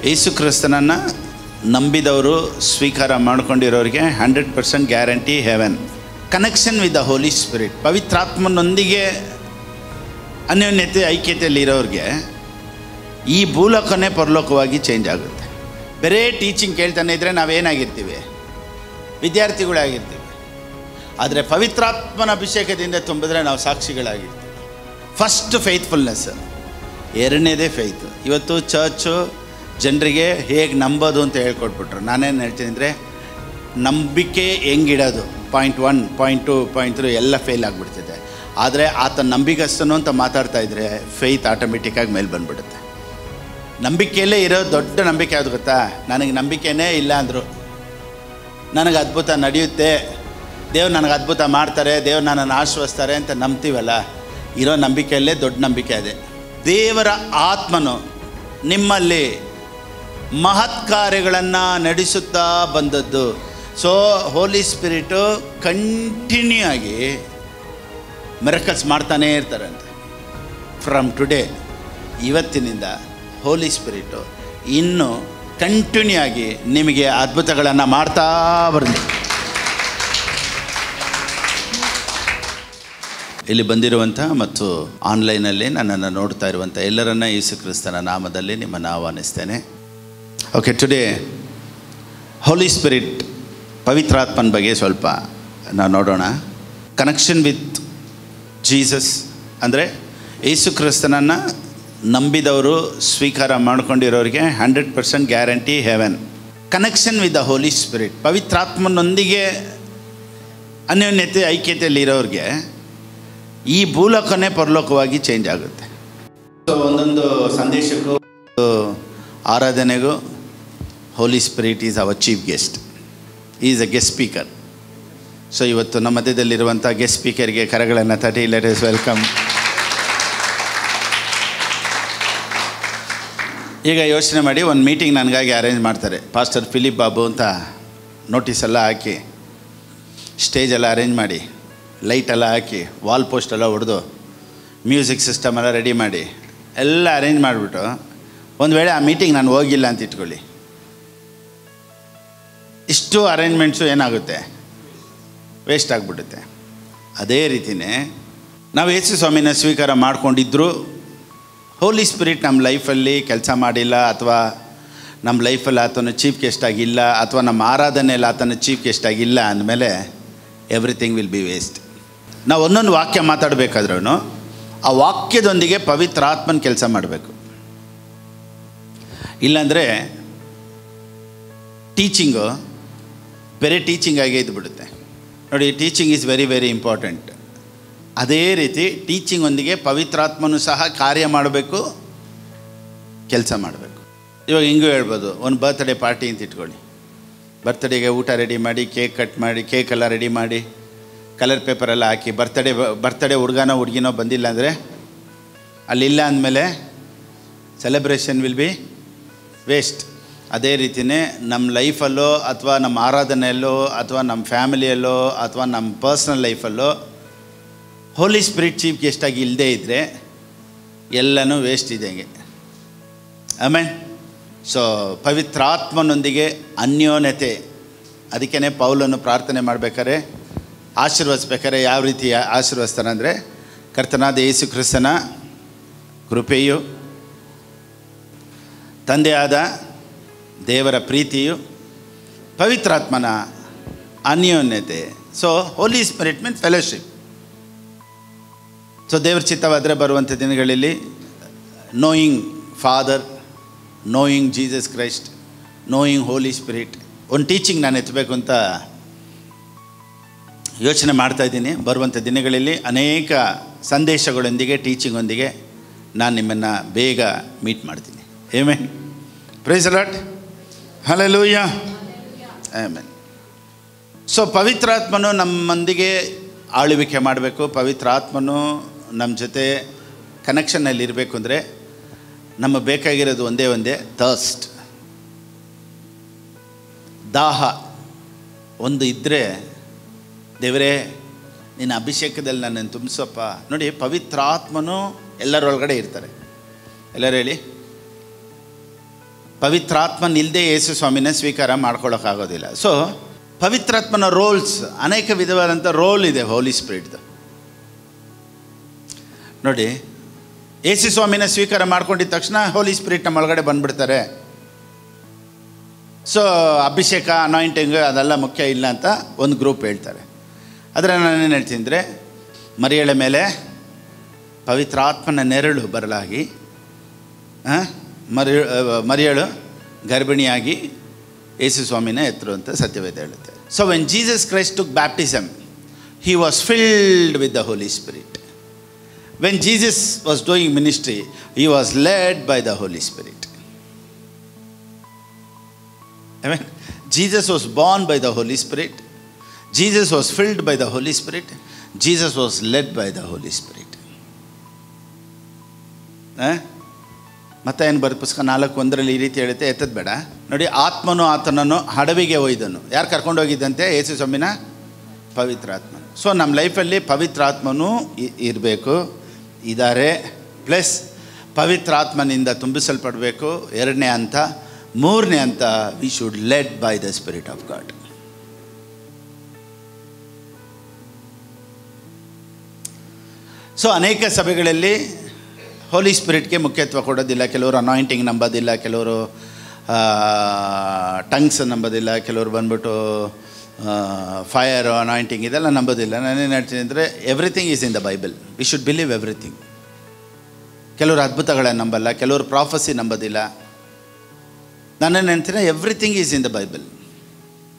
ಯೇಸು ಕ್ರಿಸ್ತನನ್ನು ನಂಬಿದವರು ಸ್ವೀಕಾರ ಮಾಡ್ಕೊಂಡಿರೋರಿಗೆ 100% guarantee heaven. Connection with the Holi Spirit, ಪವಿತ್ರಾತ್ಮನೊಂದಿಗೆ ಅನ್ಯೋನ್ಯತೆ ಐಕ್ಯತೆಯಲ್ಲಿರೋರಿಗೆ ಈ ಭೂಲೋಕನೇ ಪರಲೋಕವಾಗಿ ಚೇಂಜ್ ಆಗುತ್ತೆ. ಬೇರೆ ಟೀಚಿಂಗ್ ಕೇಳ್ತಾನೆ ಇದ್ದರೆ ನಾವೇನಾಗಿರ್ತೀವಿ? ವಿದ್ಯಾರ್ಥಿಗಳಾಗಿರ್ತೀವಿ. ಆದರೆ ಪವಿತ್ರಾತ್ಮನ ಅಭಿಷೇಕದಿಂದ ತುಂಬಿದ್ರೆ ನಾವು ಸಾಕ್ಷಿಗಳಾಗಿರ್ತೀವಿ. ಫಸ್ಟ್ ಫೇತ್ಫುಲ್ನೆಸ್, ಎರಡನೇದೇ ಫೇತ್. ಇವತ್ತು ಚರ್ಚು ಜನರಿಗೆ ಹೇಗೆ ನಂಬೋದು ಅಂತ ಹೇಳ್ಕೊಟ್ಬಿಟ್ರು. ನಾನೇನು ಹೇಳ್ತೀನಿ ಅಂದರೆ, ನಂಬಿಕೆ ಹೆಂಗಿಡೋದು, ಪಾಯಿಂಟ್ 1, ಪಾಯಿಂಟ್ 2, ಪಾಯಿಂಟ್ 3 ಎಲ್ಲ ಫೇಲ್ ಆಗಿಬಿಡ್ತಿದೆ. ಆದರೆ ಆತ ನಂಬಿಗಸ್ತನು ಅಂತ ಮಾತಾಡ್ತಾ ಇದ್ದರೆ ಫೇತ್ ಆಟೋಮೆಟಿಕ್ಕಾಗಿ ಮೇಲೆ ಬಂದುಬಿಡುತ್ತೆ. ನಂಬಿಕೆಯಲ್ಲೇ ಇರೋ ದೊಡ್ಡ ನಂಬಿಕೆ ಯಾವುದು ಗೊತ್ತಾ? ನನಗೆ ನಂಬಿಕೆನೇ ಇಲ್ಲ ಅಂದರು, ನನಗೆ ಅದ್ಭುತ ನಡೆಯುತ್ತೆ, ದೇವ್ರು ನನಗೆ ಅದ್ಭುತ ಮಾಡ್ತಾರೆ, ದೇವ್ರು ನನ್ನನ್ನು ಆಶ್ವಸ್ತಾರೆ ಅಂತ ನಂಬ್ತೀವಲ್ಲ, ಇರೋ ನಂಬಿಕೆಯಲ್ಲೇ ದೊಡ್ಡ ನಂಬಿಕೆ ಅದೇ. ದೇವರ ಆತ್ಮನು ನಿಮ್ಮಲ್ಲಿ ಮಹತ್ ಕಾರ್ಯಗಳನ್ನು ನಡೆಸುತ್ತಾ ಬಂದದ್ದು. ಸೊ ಹೋಲಿ ಸ್ಪಿರಿಟು ಕಂಟಿನ್ಯೂ ಆಗಿ ಮಿರಕಲ್ಸ್ ಮಾಡ್ತಾನೇ ಇರ್ತಾರಂತೆ. ಫ್ರಮ್ ಟುಡೇ, ಇವತ್ತಿನಿಂದ ಹೋಲಿ ಸ್ಪಿರಿಟು ಇನ್ನೂ ಕಂಟಿನ್ಯೂ ಆಗಿ ನಿಮಗೆ ಅದ್ಭುತಗಳನ್ನು ಮಾಡ್ತಾ ಬರಲಿ. ಇಲ್ಲಿ ಬಂದಿರುವಂಥ ಮತ್ತು ಆನ್ಲೈನಲ್ಲಿ ನನ್ನನ್ನು ನೋಡ್ತಾ ಇರುವಂಥ ಎಲ್ಲರನ್ನ ಯೇಸು ಕ್ರಿಸ್ತನ ನಾಮದಲ್ಲಿ ನಿಮ್ಮನ್ನು ಆಹ್ವಾನಿಸ್ತೇನೆ. ಓಕೆ, ಟುಡೇ ಹೋಲಿ ಸ್ಪಿರಿಟ್, ಪವಿತ್ರಾತ್ಮನ ಬಗ್ಗೆ ಸ್ವಲ್ಪ ನಾವು ನೋಡೋಣ. ಕನೆಕ್ಷನ್ ವಿತ್ ಜೀಸಸ್ ಅಂದರೆ ಯೇಸು ಕ್ರಿಸ್ತನನ್ನು ನಂಬಿದವರು ಸ್ವೀಕಾರ ಮಾಡ್ಕೊಂಡಿರೋರಿಗೆ 100% guarantee heaven. Connection with the Holi Spirit, ಪವಿತ್ರಾತ್ಮನೊಂದಿಗೆ ಅನ್ಯೋನ್ಯತೆ ಐಕ್ಯತೆಯಲ್ಲಿರೋರಿಗೆ ಈ ಭೂಲೋಕನೇ ಪರಲೋಕವಾಗಿ ಚೇಂಜ್ ಆಗುತ್ತೆ. ಸೊ ಒಂದೊಂದು ಸಂದೇಶಕ್ಕೂ ಆರಾಧನೆಗೂ Holy spirit is our chief guest, is a guest speaker. So ಇವತ್ತು ನಮ್ಮ ಮಧ್ಯದಲ್ಲಿರುವಂಥ ಗೆಸ್ಟ್ ಸ್ಪೀಕರ್ಗೆ ಕರಗಳನ್ನು ತಟ್ಟಿ ಲೆಟ್ ಅಸ್ ವೆಲ್ಕಮ್. ಈಗ ಯೋಚನೆ ಮಾಡಿ, ಒಂದು ಮೀಟಿಂಗ್ ನನಗಾಗಿ ಅರೇಂಜ್ ಮಾಡ್ತಾರೆ. ಪಾಸ್ಟರ್ ಫಿಲಿಪ್ ಬಾಬು ಅಂತ ನೋಟಿಸೆಲ್ಲ ಹಾಕಿ, ಸ್ಟೇಜೆಲ್ಲ ಅರೇಂಜ್ ಮಾಡಿ, ಲೈಟೆಲ್ಲ ಹಾಕಿ, ವಾಲ್ ಪೋಸ್ಟೆಲ್ಲ ಹೊಡೆದು, ಮ್ಯೂಸಿಕ್ ಸಿಸ್ಟಮ್ ಎಲ್ಲ ರೆಡಿ ಮಾಡಿ, ಎಲ್ಲ ಅರೇಂಜ್ ಮಾಡಿಬಿಟ್ಟು ಒಂದು ವೇಳೆ ಆ ಮೀಟಿಂಗ್ ನಾನು ಹೋಗಿಲ್ಲ ಅಂತ ಇಟ್ಕೊಳ್ಳಿ, ಇಷ್ಟು ಅರೇಂಜ್ಮೆಂಟ್ಸು ಏನಾಗುತ್ತೆ? ವೇಸ್ಟ್ ಆಗಿಬಿಡುತ್ತೆ. ಅದೇ ರೀತಿಯೇ ನಾವು ಯೇಸು ಸ್ವಾಮಿನ ಸ್ವೀಕಾರ ಮಾಡ್ಕೊಂಡಿದ್ದರೂ ಹೋಲಿ ಸ್ಪಿರಿಟ್ ನಮ್ಮ ಲೈಫಲ್ಲಿ ಕೆಲಸ ಮಾಡಿಲ್ಲ, ಅಥವಾ ನಮ್ಮ ಲೈಫಲ್ಲಿ ಆತನ ಚೀಫ್ ಗೆಸ್ಟ್ ಆಗಿಲ್ಲ, ಅಥವಾ ನಮ್ಮ ಆರಾಧನೆಯಲ್ಲಿ ಆತನ ಚೀಫ್ ಗೆಸ್ಟ್ ಆಗಿಲ್ಲ ಅಂದಮೇಲೆ ಎವ್ರಿಥಿಂಗ್ ವಿಲ್ ಬಿ ವೇಸ್ಟ್. ನಾವು ಒಂದೊಂದು ವಾಕ್ಯ ಮಾತಾಡಬೇಕಾದ್ರೂ ಆ ವಾಕ್ಯದೊಂದಿಗೆ ಪವಿತ್ರಾತ್ಮನ ಕೆಲಸ ಮಾಡಬೇಕು. ಇಲ್ಲಾಂದರೆ ಟೀಚಿಂಗು ಬೇರೆ ಟೀಚಿಂಗ್ ಆಗೇ ಇದ್ದುಬಿಡುತ್ತೆ. ನೋಡಿ, teaching is very very important. ಅದೇ ರೀತಿ ಟೀಚಿಂಗೊಂದಿಗೆ ಪವಿತ್ರಾತ್ಮನೂ ಸಹ ಕಾರ್ಯ ಮಾಡಬೇಕು, ಕೆಲಸ ಮಾಡಬೇಕು. ಇವಾಗ ಹಿಂಗೂ ಹೇಳ್ಬೋದು, ಒಂದು ಬರ್ತ್ಡೇ ಪಾರ್ಟಿ ಅಂತ ಇಟ್ಕೊಳ್ಳಿ. ಬರ್ತ್ಡೇಗೆ ಊಟ ರೆಡಿ ಮಾಡಿ, ಕೇಕ್ ಕಟ್ ಮಾಡಿ, ಕೇಕೆಲ್ಲ ರೆಡಿ ಮಾಡಿ, ಕಲರ್ ಪೇಪರೆಲ್ಲ ಹಾಕಿ, ಬರ್ತ್ಡೇ ಹುಡುಗನೋ ಹುಡುಗಿನೋ ಬಂದಿಲ್ಲ ಅಂದರೆ, ಅಲ್ಲಿಲ್ಲ ಅಂದಮೇಲೆ ಸೆಲೆಬ್ರೇಷನ್ ವಿಲ್ ಬಿ ವೇಸ್ಟ್. ಅದೇ ರೀತಿಯೇ ನಮ್ಮ ಲೈಫಲ್ಲೋ, ಅಥವಾ ನಮ್ಮ ಆರಾಧನೆಯಲ್ಲೋ, ಅಥವಾ ನಮ್ಮ ಫ್ಯಾಮಿಲಿಯಲ್ಲೋ, ಅಥವಾ ನಮ್ಮ ಪರ್ಸ್ನಲ್ ಲೈಫಲ್ಲೋ ಹೋಲಿ ಸ್ಪಿರಿಟ್ ಚೀಫ್ ಗೆಸ್ಟಾಗಿ ಇಲ್ಲದೇ ಇದ್ದರೆ ಎಲ್ಲನೂ ವೇಸ್ಟ್ ಇದ್ದಂಗೆ. ಆಮೇಲೆ ಸೊ ಪವಿತ್ರಾತ್ಮನೊಂದಿಗೆ ಅನ್ಯೋನ್ಯತೆ, ಅದಕ್ಕೇ ಪೌಲನು ಪ್ರಾರ್ಥನೆ ಮಾಡಬೇಕಾದ್ರೆ, ಆಶೀರ್ವದಿಸ್ಬೇಕಾದ್ರೆ ಯಾವ ರೀತಿ ಆಶೀರ್ವದಿಸ್ತಾನೆ ಅಂದರೆ, ಕರ್ತನಾದ ಯೇಸು ಕ್ರಿಸ್ತನ ಕೃಪೆಯು, ತಂದೆಯಾದ ದೇವರ ಪ್ರೀತಿಯು, ಪವಿತ್ರಾತ್ಮನ ಅನ್ಯೋನ್ಯತೆ. So Holy Spirit means fellowship. So ದೇವರ ಚಿತ್ತವಾದರೆ ಬರುವಂಥ ದಿನಗಳಲ್ಲಿ knowing Father, knowing Jesus Christ, knowing Holy Spirit, ಒಂದು ಟೀಚಿಂಗ್ ನಾನು ಎತ್ತಬೇಕು ಅಂತ ಯೋಚನೆ ಮಾಡ್ತಾಯಿದ್ದೀನಿ. ಬರುವಂಥ ದಿನಗಳಲ್ಲಿ ಅನೇಕ ಸಂದೇಶಗಳೊಂದಿಗೆ, ಟೀಚಿಂಗೊಂದಿಗೆ ನಾನು ನಿಮ್ಮನ್ನು ಬೇಗ ಮೀಟ್ ಮಾಡ್ತೀನಿ. Amen. Praise the Lord. Hallelujah. Amen. So ಪವಿತ್ರಾತ್ಮನು ನಮ್ಮೊಂದಿಗೆ ಆಳ್ವಿಕೆ ಮಾಡಬೇಕು. ಪವಿತ್ರಾತ್ಮನು ನಮ್ಮ ಜೊತೆ ಕನೆಕ್ಷನ್ನಲ್ಲಿರಬೇಕು ಅಂದರೆ ನಮಗೆ ಬೇಕಾಗಿರೋದು ಒಂದೇ ಥರ್ಸ್ಟ್, ದಾಹ ಒಂದು ಇದ್ದರೆ, ದೇವರೇ ನಿನ್ನ ಅಭಿಷೇಕದಲ್ಲಿ ನನ್ನನ್ನು ತುಂಬಿಸಪ್ಪ. ನೋಡಿ, ಪವಿತ್ರಾತ್ಮನು ಎಲ್ಲರೊಳಗಡೆ ಇರ್ತಾರೆ. ಎಲ್ಲರೂ ಹೇಳಿ, ಪವಿತ್ರಾತ್ಮನಿಲ್ಲದೆ ಯೇಸು ಸ್ವಾಮಿನ ಸ್ವೀಕಾರ ಮಾಡ್ಕೊಳ್ಳೋಕ್ಕಾಗೋದಿಲ್ಲ. ಸೊ ಪವಿತ್ರಾತ್ಮನ ರೋಲ್ಸ್, ಅನೇಕ ವಿಧವಾದಂಥ ರೋಲ್ ಇದೆ ಹೋಲಿ ಸ್ಪಿರಿಟ್ದು. ನೋಡಿ, ಯೇಸು ಸ್ವಾಮಿನ ಸ್ವೀಕಾರ ಮಾಡ್ಕೊಂಡಿದ್ದ ತಕ್ಷಣ ಹೋಲಿ ಸ್ಪಿರಿಟ್ ನಮ್ಮ ಒಳಗಡೆ ಬಂದುಬಿಡ್ತಾರೆ. ಸೊ ಅಭಿಷೇಕ, ಅನಾಯಿಂಟಿಂಗ್ ಅದೆಲ್ಲ ಮುಖ್ಯ ಇಲ್ಲ ಅಂತ ಒಂದು ಗ್ರೂಪ್ ಹೇಳ್ತಾರೆ. ಆದರೆ ನಾನೇನು ಹೇಳ್ತೀನಿ ಅಂದರೆ, ಮರಿಯಳ ಮೇಲೆ ಪವಿತ್ರಾತ್ಮನ ನೆರಳು ಬರಲಾಗಿ ಮರಿಯಳು ಗರ್ಭಿಣಿಯಾಗಿ ಯೇಸು ಸ್ವಾಮಿನ ಎತ್ತರು ಅಂತ ಸತ್ಯವೇದ ಹೇಳುತ್ತೆ. So when Jesus Christ took baptism, he was filled with the Holi Spirit. When Jesus was doing ministry, he was led by the Holi Spirit. Amen. Jesus was born by the Holy Spirit. Jesus was filled by the Holy Spirit. Jesus was led by the Holy Spirit. ಮತ್ತಾಯನ ಬರೆದ ಪುಸ್ತಕ 4:1 ಈ ರೀತಿ ಹೇಳುತ್ತೆ, ಎತ್ತದ ಬೇಡ. ನೋಡಿ, ಆತ್ಮನು ಆತನನ್ನು ಹಡವಿಗೆ ಒಯ್ದನು. ಯಾರು ಕರ್ಕೊಂಡು ಹೋಗಿದ್ದಂತೆ? ಯೇಸು ಸ್ವಾಮಿನ ಪವಿತ್ರಾತ್ಮನು. ಸೊ ನಮ್ಮ ಲೈಫಲ್ಲಿ ಪವಿತ್ರಾತ್ಮನೂ ಇರಬೇಕು, ಇದ್ದಾರೆ. ಪ್ಲಸ್ ಪವಿತ್ರಾತ್ಮನಿಂದ ತುಂಬಿಸಲ್ಪಡಬೇಕು. ಎರಡನೇ ಹಂತ. ಮೂರನೇ ಹಂತ, we should led by the spirit of God. So ಅನೇಕ ಸಭೆಗಳಲ್ಲಿ ಹೋಲಿ ಸ್ಪಿರಿಟ್ಗೆ ಮುಖ್ಯತ್ವ ಕೊಡೋದಿಲ್ಲ. ಕೆಲವರು ಅನಾಯಿಂಟಿಂಗ್ ನಂಬೋದಿಲ್ಲ, ಕೆಲವರು ಟಂಗ್ಸ್ ನಂಬೋದಿಲ್ಲ, ಕೆಲವರು ಬಂದ್ಬಿಟ್ಟು ಫೈರ್, ಅನಾಯಿಂಟಿಂಗ್ ಇದೆಲ್ಲ ನಂಬೋದಿಲ್ಲ. ನಾನೇನು ಹೇಳ್ತೀನಿ ಅಂದರೆ, everything is in the Bible. We should believe everything. ಕೆಲವರು ಅದ್ಭುತಗಳನ್ನು ನಂಬಲ್ಲ, ಕೆಲವರು ಪ್ರಾಫಸಿ ನಂಬೋದಿಲ್ಲ. ನಾನೇನು ಹೇಳ್ತೀನಿ, everything is in the Bible.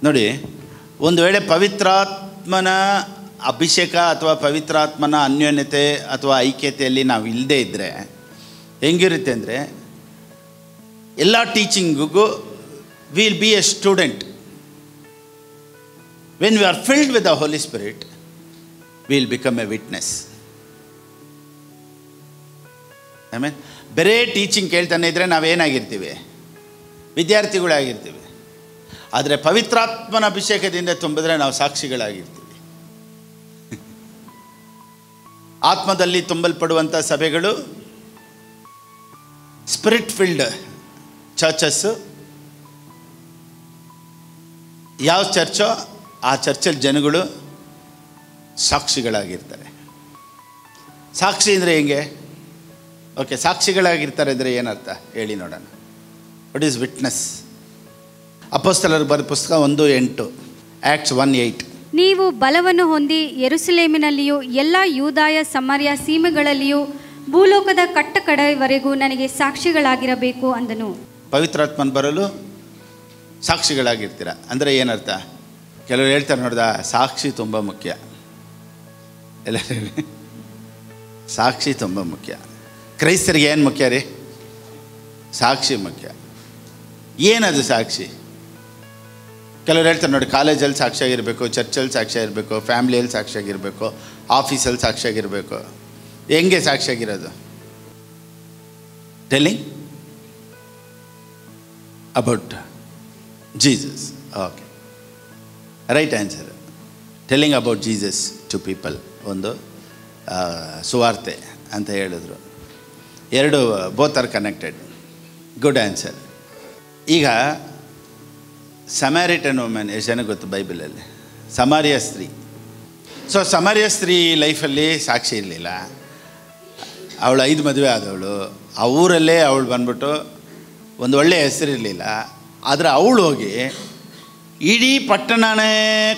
ನೋಡಿ, ಒಂದು ವೇಳೆ ಪವಿತ್ರಾತ್ಮನ ಅಭಿಷೇಕ ಅಥವಾ ಪವಿತ್ರಾತ್ಮನ ಅನ್ಯೋನ್ಯತೆ ಅಥವಾ ಐಕ್ಯತೆಯಲ್ಲಿ ನಾವು ಇಲ್ಲದೇ ಇದ್ದರೆ ಹೆಂಗಿರುತ್ತೆ ಅಂದರೆ, ಎಲ್ಲ ಟೀಚಿಂಗಿಗೂ will be a student. When we are filled with the Holi Spirit, will become a witness. I mean, ಬೇರೆ ಟೀಚಿಂಗ್ ಕೇಳ್ತಾನೆ ಇದ್ದರೆ ನಾವೇನಾಗಿರ್ತೀವಿ? ವಿದ್ಯಾರ್ಥಿಗಳಾಗಿರ್ತೀವಿ. ಆದರೆ ಪವಿತ್ರಾತ್ಮನ ಅಭಿಷೇಕದಿಂದ ತುಂಬಿದ್ರೆ ನಾವು ಸಾಕ್ಷಿಗಳಾಗಿರ್ತೀವಿ. ಆತ್ಮದಲ್ಲಿ ತುಂಬಲ್ಪಡುವಂಥ ಸಭೆಗಳು ಸ್ಪಿರಿಟ್ ಫಿಲ್ಡ್ ಚರ್ಚಸ್ಸು. ಯಾವ ಚರ್ಚೋ ಆ ಚರ್ಚಲ್ಲಿ ಜನಗಳು ಸಾಕ್ಷಿಗಳಾಗಿರ್ತಾರೆ. ಸಾಕ್ಷಿ ಅಂದರೆ ಹೆಂಗೆ? ಓಕೆ, ಸಾಕ್ಷಿಗಳಾಗಿರ್ತಾರೆ ಅಂದರೆ ಏನರ್ಥ ಹೇಳಿ ನೋಡೋಣ. What is witness? ಅಪೊಸ್ತಲರ ಬರೆದ ಪುಸ್ತಕ 1:8, ಆಕ್ಟ್ಸ್ 1:8. ನೀವು ಬಲವನ್ನು ಹೊಂದಿ ಯೆರೂಸಲೇಮಿನಲ್ಲಿಯೂ ಎಲ್ಲ ಯೂದಾಯ ಸಮಾರ್ಯ ಸೀಮೆಗಳಲ್ಲಿಯೂ ಭೂಲೋಕದ ಕಟ್ಟಕಡೆಯವರೆಗೂ ನನಗೆ ಸಾಕ್ಷಿಗಳಾಗಿರಬೇಕು ಅಂದನು. ಪವಿತ್ರಾತ್ಮನ ಬರಲು ಸಾಕ್ಷಿಗಳಾಗಿರ್ತೀರ ಅಂದರೆ ಏನರ್ಥ? ಕೆಲವರು ಹೇಳ್ತಾರೆ ನೋಡ್ದ, ಸಾಕ್ಷಿ ತುಂಬ ಮುಖ್ಯ. ಎಲ್ಲ ಸಾಕ್ಷಿ ತುಂಬ ಮುಖ್ಯ. ಕ್ರೈಸ್ತರಿಗೆ ಏನು ಮುಖ್ಯ ರೀ? ಸಾಕ್ಷಿ ಮುಖ್ಯ. ಏನದು ಸಾಕ್ಷಿ? ಕೆಲವರು ಹೇಳ್ತಾರೆ ನೋಡಿ, ಕಾಲೇಜಲ್ಲಿ ಸಾಕ್ಷಿಯಾಗಿರಬೇಕು, ಚರ್ಚಲ್ಲಿ ಸಾಕ್ಷಿಯಾಗಿರಬೇಕು, ಫ್ಯಾಮ್ಲಿಯಲ್ಲಿ ಸಾಕ್ಷಿಯಾಗಿರಬೇಕು, ಆಫೀಸಲ್ಲಿ ಸಾಕ್ಷಿಯಾಗಿರಬೇಕು. ಹೆಂಗೆ ಸಾಕ್ಷಿಯಾಗಿರೋದು? Telling about Jesus. Okay, right answer. Telling about Jesus to people ಒಂದು ಸುವಾರ್ತೆ ಅಂತ ಹೇಳಿದ್ರು. ಎರಡು both are connected. Good answer. ಈಗ ಸಮಾರಿಟನ್ ವುಮೆನ್ ಎಷ್ಟು ಜನ ಗೊತ್ತು ಬೈಬಲಲ್ಲಿ? ಸಮಾರಿಯ ಸ್ತ್ರೀ. ಸೊ ಸಮಾರಿಯ ಸ್ತ್ರೀ ಲೈಫಲ್ಲಿ ಸಾಕ್ಷಿ ಇರಲಿಲ್ಲ. ಅವಳು 5 ಮದುವೆ ಆದವಳು. ಆ ಊರಲ್ಲೇ ಅವಳು ಬಂದ್ಬಿಟ್ಟು ಒಂದು ಒಳ್ಳೆಯ ಹೆಸರಿರಲಿಲ್ಲ. ಆದರೆ ಅವಳು ಹೋಗಿ ಇಡೀ ಪಟ್ಟಣನೇ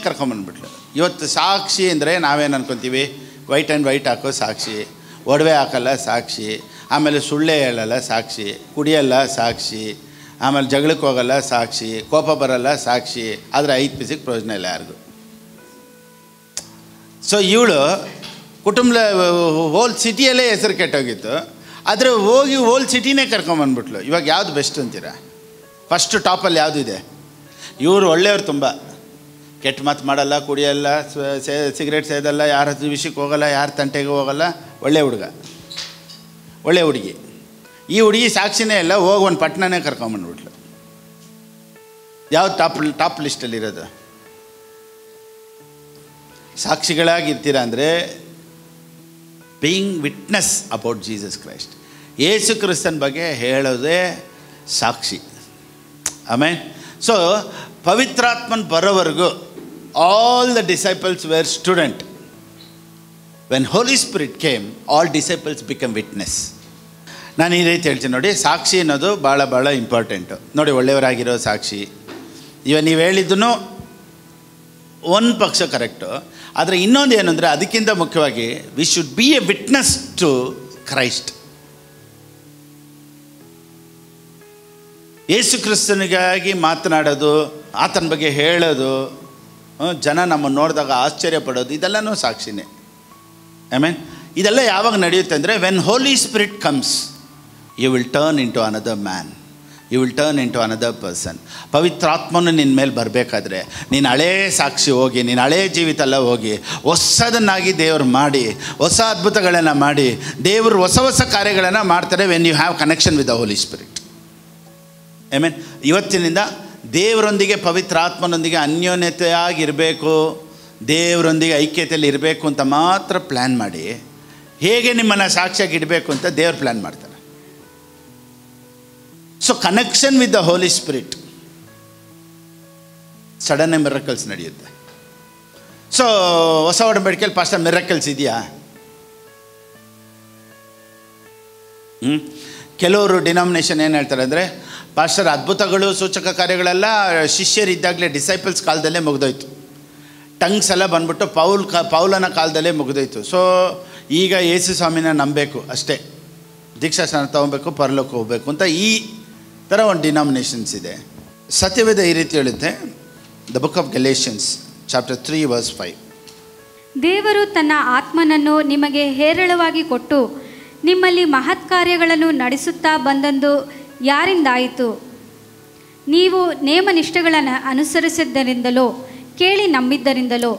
ಕರ್ಕೊಂಬಂದ್ಬಿಟ್ಲು. ಇವತ್ತು ಸಾಕ್ಷಿ ಅಂದರೆ ನಾವೇನು ಅನ್ಕೊತೀವಿ? ವೈಟ್ ಆ್ಯಂಡ್ ವೈಟ್ ಹಾಕೋ ಸಾಕ್ಷಿ, ಒಡವೆ ಹಾಕಲ್ಲ ಸಾಕ್ಷಿ, ಆಮೇಲೆ ಸುಳ್ಳೆ ಹೇಳಲ್ಲ ಸಾಕ್ಷಿ, ಕುಡಿಯಲ್ಲ ಸಾಕ್ಷಿ, ಆಮೇಲೆ ಜಗಳಕ್ಕೆ ಹೋಗಲ್ಲ ಸಾಕ್ಷಿ, ಕೋಪ ಬರಲ್ಲ ಸಾಕ್ಷಿ. ಆದರೆ 5 ಪೈಸೆಗೆ ಪ್ರಯೋಜನ ಇಲ್ಲ ಯಾರಿಗೂ. ಸೊ ಇವಳು ಕುಟುಂಬದ ಹೋಲ್ ಸಿಟಿಯಲ್ಲೇ ಹೆಸರು ಕೆಟ್ಟೋಗಿತ್ತು. ಆದರೆ ಹೋಗಿ ಹೋಲ್ ಸಿಟಿನೇ ಕರ್ಕೊಂಬಂದ್ಬಿಟ್ಲು. ಇವಾಗ ಯಾವುದು ಬೆಸ್ಟ್ ಅಂತೀರಾ? ಫಸ್ಟ್ ಟಾಪಲ್ಲಿ ಯಾವುದಿದೆ? ಇವರು ಒಳ್ಳೆಯವ್ರು, ತುಂಬ ಕೆಟ್ಟ ಮಾತು ಮಾಡಲ್ಲ, ಕುಡಿಯಲ್ಲ, ಸಿಗರೇಟ್ ಸೇದಲ್ಲ, ಯಾರ ವಿಷಯಕ್ಕೆ ಹೋಗಲ್ಲ, ಯಾರ ತಂಟೆಗೆ ಹೋಗಲ್ಲ. ಒಳ್ಳೆ ಹುಡುಗ, ಒಳ್ಳೆ ಹುಡುಗಿ. ಈ ಹುಡುಗಿ ಸಾಕ್ಷಿನೇ ಇಲ್ಲ, ಹೋಗಿ ಒಂದು ಪಟ್ಟಣನೇ ಕರ್ಕೊಂಬಂದ್ಬಿಟ್ಲು. ಯಾವ್ದು ಟಾಪ್ ಲಿಸ್ಟಲ್ಲಿರೋದು? ಸಾಕ್ಷಿಗಳಾಗಿರ್ತೀರ ಅಂದರೆ being witness about Jesus Christ. Yesu ಕ್ರಿಸ್ತನ ಬಗ್ಗೆ ಹೇಳೋದೇ ಸಾಕ್ಷಿ. ಆಮೇಲೆ ಸೊ ಪವಿತ್ರಾತ್ಮನ್ ಬರೋವರೆಗೂ all the disciples were student. When Holi spirit came, all disciples become witness. ನಾನು ಈ ರೀತಿ ಹೇಳ್ತೀನಿ ನೋಡಿ, ಸಾಕ್ಷಿ ಅನ್ನೋದು ಭಾಳ ಭಾಳ ಇಂಪಾರ್ಟೆಂಟು. ನೋಡಿ, ಒಳ್ಳೆಯವರಾಗಿರೋ ಸಾಕ್ಷಿ. ಇವಾಗ ನೀವು ಹೇಳಿದ್ದೂ ಒಂದು ಪಕ್ಷ ಕರೆಕ್ಟು, ಆದರೆ ಇನ್ನೊಂದು ಏನು ಅಂದರೆ ಅದಕ್ಕಿಂತ ಮುಖ್ಯವಾಗಿ we should be a witness to Christ. Yesu ಕ್ರಿಸ್ತನಿಗಾಗಿ ಮಾತನಾಡೋದು, ಆತನ ಬಗ್ಗೆ ಹೇಳೋದು, ಜನ ನಮ್ಮನ್ನು ನೋಡಿದಾಗ ಆಶ್ಚರ್ಯ ಪಡೋದು, ಇದೆಲ್ಲನೂ ಸಾಕ್ಷಿನೇ. ಆಮೇನ್. ಇದೆಲ್ಲ ಯಾವಾಗ ನಡೆಯುತ್ತೆ ಅಂದರೆ when Holi spirit comes, you will turn into another man, you will turn into another person. ಪವಿತ್ರಾತ್ಮನು ನಿನ್ನ ಮೇಲೆ ಬರಬೇಕಾದ್ರೆ ನೀನು ಹಳೇ ಸಾಕ್ಷಿ ಹೋಗಿ, ನೀನು ಹಳೇ ಜೀವಿತ ಎಲ್ಲ ಹೋಗಿ ಹೊಸದನ್ನಾಗಿ ದೇವರು ಮಾಡಿ, ಹೊಸ ಅದ್ಭುತಗಳನ್ನು ಮಾಡಿ, ದೇವರು ಹೊಸ ಹೊಸ ಕಾರ್ಯಗಳನ್ನು ಮಾಡ್ತಾರೆ when you have connection with the Holi Spirit. Amen. ಇವತ್ತಿನಿಂದ ದೇವರೊಂದಿಗೆ, ಪವಿತ್ರಾತ್ಮನೊಂದಿಗೆ ಅನ್ಯೋನ್ಯತೆಯಾಗಿರಬೇಕು, ದೇವರೊಂದಿಗೆ ಐಕ್ಯತೆಯಲ್ಲಿ ಇರಬೇಕು ಅಂತ ಮಾತ್ರ ಪ್ಲ್ಯಾನ್ ಮಾಡಿ, ಹೇಗೆ ನಿಮ್ಮನ್ನು ಸಾಕ್ಷಿಯಾಗಿ ಇಡಬೇಕು ಅಂತ ದೇವ್ರು ಪ್ಲ್ಯಾನ್ ಮಾಡ್ತಾರೆ. So connection with the Holi spirit, sudden miracles ನಡೆಯುತ್ತೆ. ಸೊ ಹೊಸ ಒಡಂಬಡಿಕೆಯಲ್ಲಿ ಪಾಸ್ಟರ್ ಮಿರಕಲ್ಸ್ ಇದೆಯಾ? ಕೆಲವರು ಡಿನಾಮಿನೇಷನ್ ಏನು ಹೇಳ್ತಾರೆ ಅಂದರೆ, ಪಾಸ್ಟರ್ ಅದ್ಭುತಗಳು ಸೂಚಕ ಕಾರ್ಯಗಳೆಲ್ಲ ಶಿಷ್ಯರಿದ್ದಾಗಲೇ, ಡಿಸೈಪಲ್ಸ್ ಕಾಲದಲ್ಲೇ ಮುಗಿದೋಯ್ತು. ಟಂಗ್ಸ್ ಎಲ್ಲ ಬಂದ್ಬಿಟ್ಟು ಪೌಲನ ಕಾಲದಲ್ಲೇ ಮುಗಿದೋಯ್ತು. ಸೊ ಈಗ ಯೇಸು ಸ್ವಾಮಿನ ನಂಬಬೇಕು ಅಷ್ಟೇ, ದೀಕ್ಷಾಸ್ನಾನ ತೊಗೊಬೇಕು, ಪರಲೋಕ ಹೋಗಬೇಕು ಅಂತ ಈ ಥರ ಒಂದು ಡಿನಾಮಿನೇಷನ್ಸ್ ಇದೆ. ಸತ್ಯವೇದ ಈ ರೀತಿ ಹೇಳುತ್ತೆ, the book of Galatians chapter 3 verse 5. ದೇವರು ತನ್ನ ಆತ್ಮನನ್ನು ನಿಮಗೆ ಹೇರಳವಾಗಿ ಕೊಟ್ಟು ನಿಮ್ಮಲ್ಲಿ ಮಹತ್ ಕಾರ್ಯಗಳನ್ನು ನಡೆಸುತ್ತಾ ಬಂದಂದು ಯಾರಿಂದಾಯಿತು? ನೀವು ನೇಮನಿಷ್ಠೆಗಳನ್ನು ಅನುಸರಿಸಿದ್ದರಿಂದಲೋ, ಕೇಳಿ ನಂಬಿದ್ದರಿಂದಲೋ?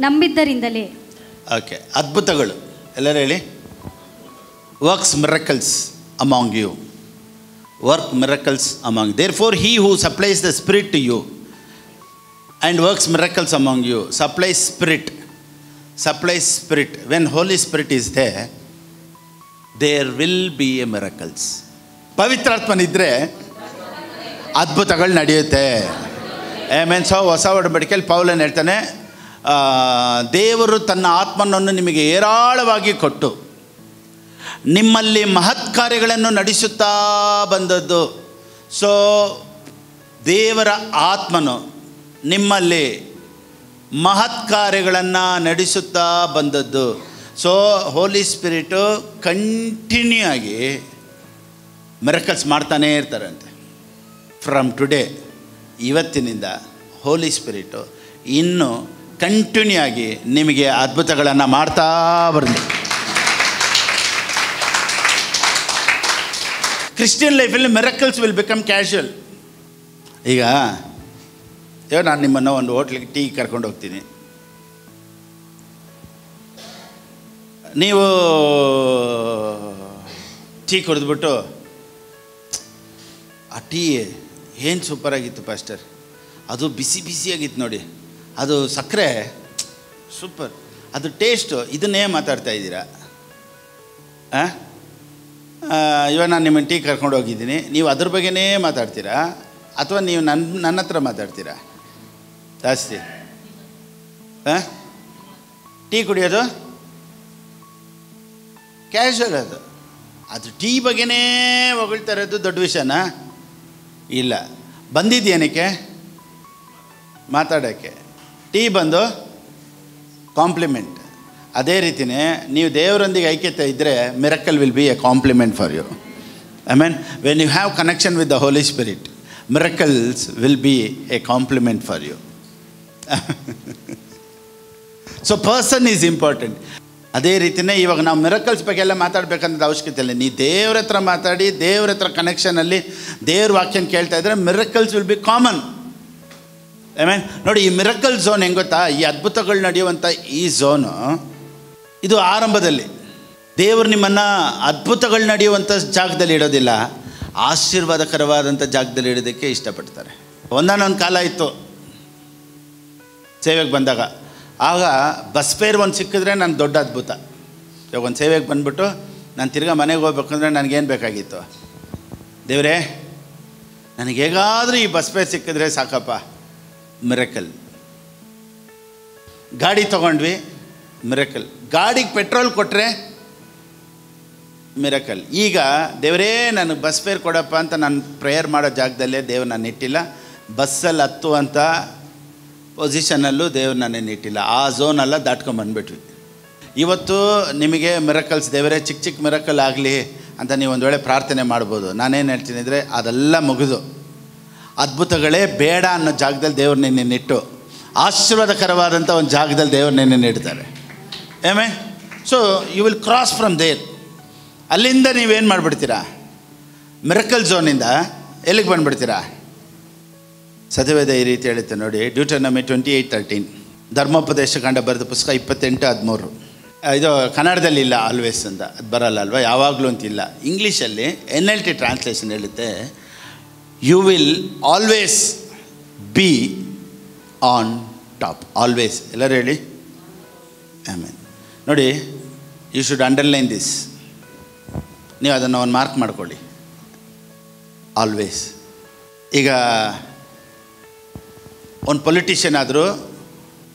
ನಂಬಿದ್ದರಿಂದಲೇ. ಓಕೆ. ಅದ್ಭುತಗಳು ಎಲ್ಲರೂ ಹೇಳಿ. Works miracles among you, work miracles among. Therefore he who supplies the spirit to you and works miracles among you supplies spirit. When Holi spirit is there will be a miracles. ಪವಿತ್ರಾತ್ಮನಿದ್ದರೆ ಅದ್ಭುತಗಳು ನಡೆಯುತ್ತೆ. Amen. So ಹೊಸ ಒಡಂಬಡಿಕೆಯಲ್ಲಿ ಪೌಲನು ಹೇಳ್ತಾನೆ, ದೇವರು ತನ್ನ ಆತ್ಮನನ್ನು ನಿಮಗೆ ಹೇರಾಳವಾಗಿ ಕೊಟ್ಟು ನಿಮ್ಮಲ್ಲಿ ಮಹತ್ ಕಾರ್ಯಗಳನ್ನು ನಡೆಸುತ್ತಾ ಬಂದದ್ದು. ಸೊ ದೇವರ ಆತ್ಮನು ನಿಮ್ಮಲ್ಲಿ ಮಹತ್ ಕಾರ್ಯಗಳನ್ನು ನಡೆಸುತ್ತಾ ಬಂದದ್ದು. ಸೊ ಹೋಲಿ ಸ್ಪಿರಿಟು ಕಂಟಿನ್ಯೂ ಆಗಿ ಮಿರಕಲ್ಸ್ ಮಾಡ್ತಾನೇ ಇರ್ತಾರಂತೆ. ಫ್ರಮ್ ಟುಡೇ, ಇವತ್ತಿನಿಂದ ಹೋಲಿ ಸ್ಪಿರಿಟು ಇನ್ನೂ ಕಂಟಿನ್ಯೂ ಆಗಿ ನಿಮಗೆ ಅದ್ಭುತಗಳನ್ನು ಮಾಡ್ತಾ ಬರಲಿ. ಕ್ರಿಶ್ಚಿಯನ್ ಲೈಫಲ್ಲಿ ಮಿರಕಲ್ಸ್ ವಿಲ್ ಬಿಕಮ್ ಕ್ಯಾಶುವಲ್. ಈಗ ನಾನು ನಿಮ್ಮನ್ನು ಒಂದು ಹೋಟ್ಲಿಗೆ ಟೀ ಕರ್ಕೊಂಡು ಹೋಗ್ತೀನಿ, ನೀವು ಟೀ ಕುಡಿದ್ಬಿಟ್ಟು, ಆ ಟೀ ಏನು ಸೂಪರಾಗಿತ್ತು ಪಾಸ್ಟರ್, ಅದು ಬಿಸಿ ಬಿಸಿಯಾಗಿತ್ತು ನೋಡಿ, ಅದು ಸಕ್ಕರೆ ಸೂಪರ್, ಅದು ಟೇಸ್ಟು, ಇದನ್ನೇ ಮಾತಾಡ್ತಾ ಇದ್ದೀರಾ? ಇವಾಗ ನಾನು ನಿಮ್ಮನ್ನು ಟೀ ಕರ್ಕೊಂಡು ಹೋಗಿದ್ದೀನಿ, ನೀವು ಅದ್ರ ಬಗ್ಗೆನೇ ಮಾತಾಡ್ತೀರಾ ಅಥವಾ ನೀವು ನನ್ನ ಹತ್ರ ಮಾತಾಡ್ತೀರಾ ಜಾಸ್ತಿ? ಟೀ ಕುಡಿಯೋದು ಕ್ಯಾಶುವಲ್, ಅದು ಟೀ ಬಗ್ಗೆನೇ ಹೊಗಳ್ತಾ ಇರೋದು ದೊಡ್ಡ ವಿಷಯನಾ? ಇಲ್ಲ. ಬಂದಿದ್ದೇನಕ್ಕೆ? ಮಾತಾಡೋಕ್ಕೆ. ಟೀ ಬಂದು ಕಾಂಪ್ಲಿಮೆಂಟ್. ಅದೇ ರೀತಿಯೇ ನೀವು ದೇವರೊಂದಿಗೆ ಐಕ್ಯತೆ ಇದ್ದರೆ miracle will be a compliment for you. I mean when you have connection with the Holi spirit, miracles will be a compliment for you. So person is important. ಅದೇ ರೀತಿಯೇ ಇವಾಗ ನಾವು ಮಿರಕಲ್ಸ್ ಬಗ್ಗೆ ಎಲ್ಲ ಮಾತಾಡಬೇಕನ್ನೋದು ಅವಶ್ಯಕತೆ ಇಲ್ಲ. ನೀವು ದೇವ್ರ ಹತ್ರ ಮಾತಾಡಿ, ದೇವ್ರ ಹತ್ರ ಕನೆಕ್ಷನಲ್ಲಿ ದೇವ್ರ ವಾಕ್ಯನ ಕೇಳ್ತಾ ಇದ್ದರೆ miracles will B common. I mean ನೋಡಿ, ಈ ಮಿರಕಲ್ ಝೋನ್ ಹೆಂಗೆ ಗೊತ್ತಾ? ಈ ಅದ್ಭುತಗಳು ನಡೆಯುವಂಥ ಈ ಝೋನು, ಇದು ಆರಂಭದಲ್ಲಿ ದೇವರು ನಿಮ್ಮನ್ನು ಅದ್ಭುತಗಳು ನಡೆಯುವಂಥ ಜಾಗದಲ್ಲಿ ಇಡೋದಿಲ್ಲ, ಆಶೀರ್ವಾದಕರವಾದಂಥ ಜಾಗದಲ್ಲಿ ಇಡೋದಕ್ಕೆ ಇಷ್ಟಪಡ್ತಾರೆ. ಒಂದಾನೊಂದು ಕಾಲ ಇತ್ತು ಸೇವೆಗೆ ಬಂದಾಗ, ಆಗ ಬಸ್ ಫೇರ್ ಒಂದು ಸಿಕ್ಕಿದ್ರೆ ನನಗೆ ದೊಡ್ಡ ಅದ್ಭುತ. ಇವಾಗ ಒಂದು ಸೇವೆಗೆ ಬಂದುಬಿಟ್ಟು ನಾನು ತಿರ್ಗಾ ಮನೆಗೆ ಹೋಗ್ಬೇಕಂದ್ರೆ ನನಗೇನು ಬೇಕಾಗಿತ್ತು? ದೇವರೇ ನನಗೆ ಹೇಗಾದರೂ ಈ ಬಸ್ ಫೇರ್ ಸಿಕ್ಕಿದ್ರೆ ಸಾಕಪ್ಪ, ಮಿರಕಲ್. ಗಾಡಿ ತೊಗೊಂಡ್ವಿ, ಮಿರಕಲ್. ಗಾಡಿಗೆ ಪೆಟ್ರೋಲ್ ಕೊಟ್ಟರೆ ಮಿರಕಲ್. ಈಗ ದೇವರೇ ನನಗೆ ಬಸ್ ಫೇರ್ ಕೊಡಪ್ಪ ಅಂತ ನಾನು ಪ್ರೇಯರ್ ಮಾಡೋ ಜಾಗದಲ್ಲೇ ದೇವ್ರು ನಾನು ಇಟ್ಟಿಲ್ಲ. ಬಸ್ಸಲ್ಲಿ ಹತ್ತುವಂಥ ಪೊಸಿಷನಲ್ಲೂ ದೇವ್ರು ನನ್ನೇನು ಇಟ್ಟಿಲ್ಲ. ಆ ಝೋನೆಲ್ಲ ದಾಟ್ಕೊಂಬಂದ್ಬಿಟ್ವಿ. ಇವತ್ತು ನಿಮಗೆ ಮಿರಕಲ್ಸ್, ದೇವರೇ ಚಿಕ್ಕ ಚಿಕ್ಕ ಮಿರಕಲ್ ಆಗಲಿ ಅಂತ ನೀವು ಒಂದು ವೇಳೆ ಪ್ರಾರ್ಥನೆ ಮಾಡ್ಬೋದು. ನಾನೇನು ಹೇಳ್ತೀನಿ ಅಂದರೆ ಅದೆಲ್ಲ ಮುಗಿದು ಅದ್ಭುತಗಳೇ ಬೇಡ ಅನ್ನೋ ಜಾಗದಲ್ಲಿ ದೇವ್ರು ನಿನ್ನೆನಿಟ್ಟು ಆಶೀರ್ವಾದಕರವಾದಂಥ ಒಂದು ಜಾಗದಲ್ಲಿ ದೇವ್ರು ನಿನ್ನೆನಿಡ್ತಾರೆ. Amen? So you will cross from there. ಅಲ್ಲಿಂದ ನೀವೇನು ಮಾಡಿಬಿಡ್ತೀರಾ? ಮಿರಕಲ್ ಝೋನಿಂದ ಎಲ್ಲಿಗೆ ಬಂದುಬಿಡ್ತೀರಾ? ಸತ್ಯವೇದ ಈ ರೀತಿ ಹೇಳುತ್ತೆ ನೋಡಿ, ಡ್ಯೂಟರನಮಿ 28:13, ಧರ್ಮೋಪದೇಶ ಕಾಂಡ ಬರೆದ ಪುಸ್ತಕ 28:13. ಇದು ಕನ್ನಡದಲ್ಲಿ ಇಲ್ಲ ಆಲ್ವೇಸ್ ಅಂತ, ಅದು ಬರಲ್ಲ ಅಲ್ವಾ, ಯಾವಾಗಲೂ ಅಂತಿಲ್ಲ. ಇಂಗ್ಲೀಷಲ್ಲಿ NLT ಟ್ರಾನ್ಸ್ಲೇಷನ್ ಹೇಳುತ್ತೆ, you will always be on top. Always. ಎಲ್ಲರೂ ಹೇಳಿ ಆಮೇನ್. ನೋಡಿ, ಯು ಶುಡ್ ಅಂಡರ್ಲೈನ್ ದಿಸ್. ನೀವು ಅದನ್ನು ಒಂದು ಮಾರ್ಕ್ ಮಾಡ್ಕೊಳ್ಳಿ, ಆಲ್ವೇಸ್. ಈಗ ಒಂದು ಪೊಲಿಟಿಷಿಯನ್ ಆದರೂ,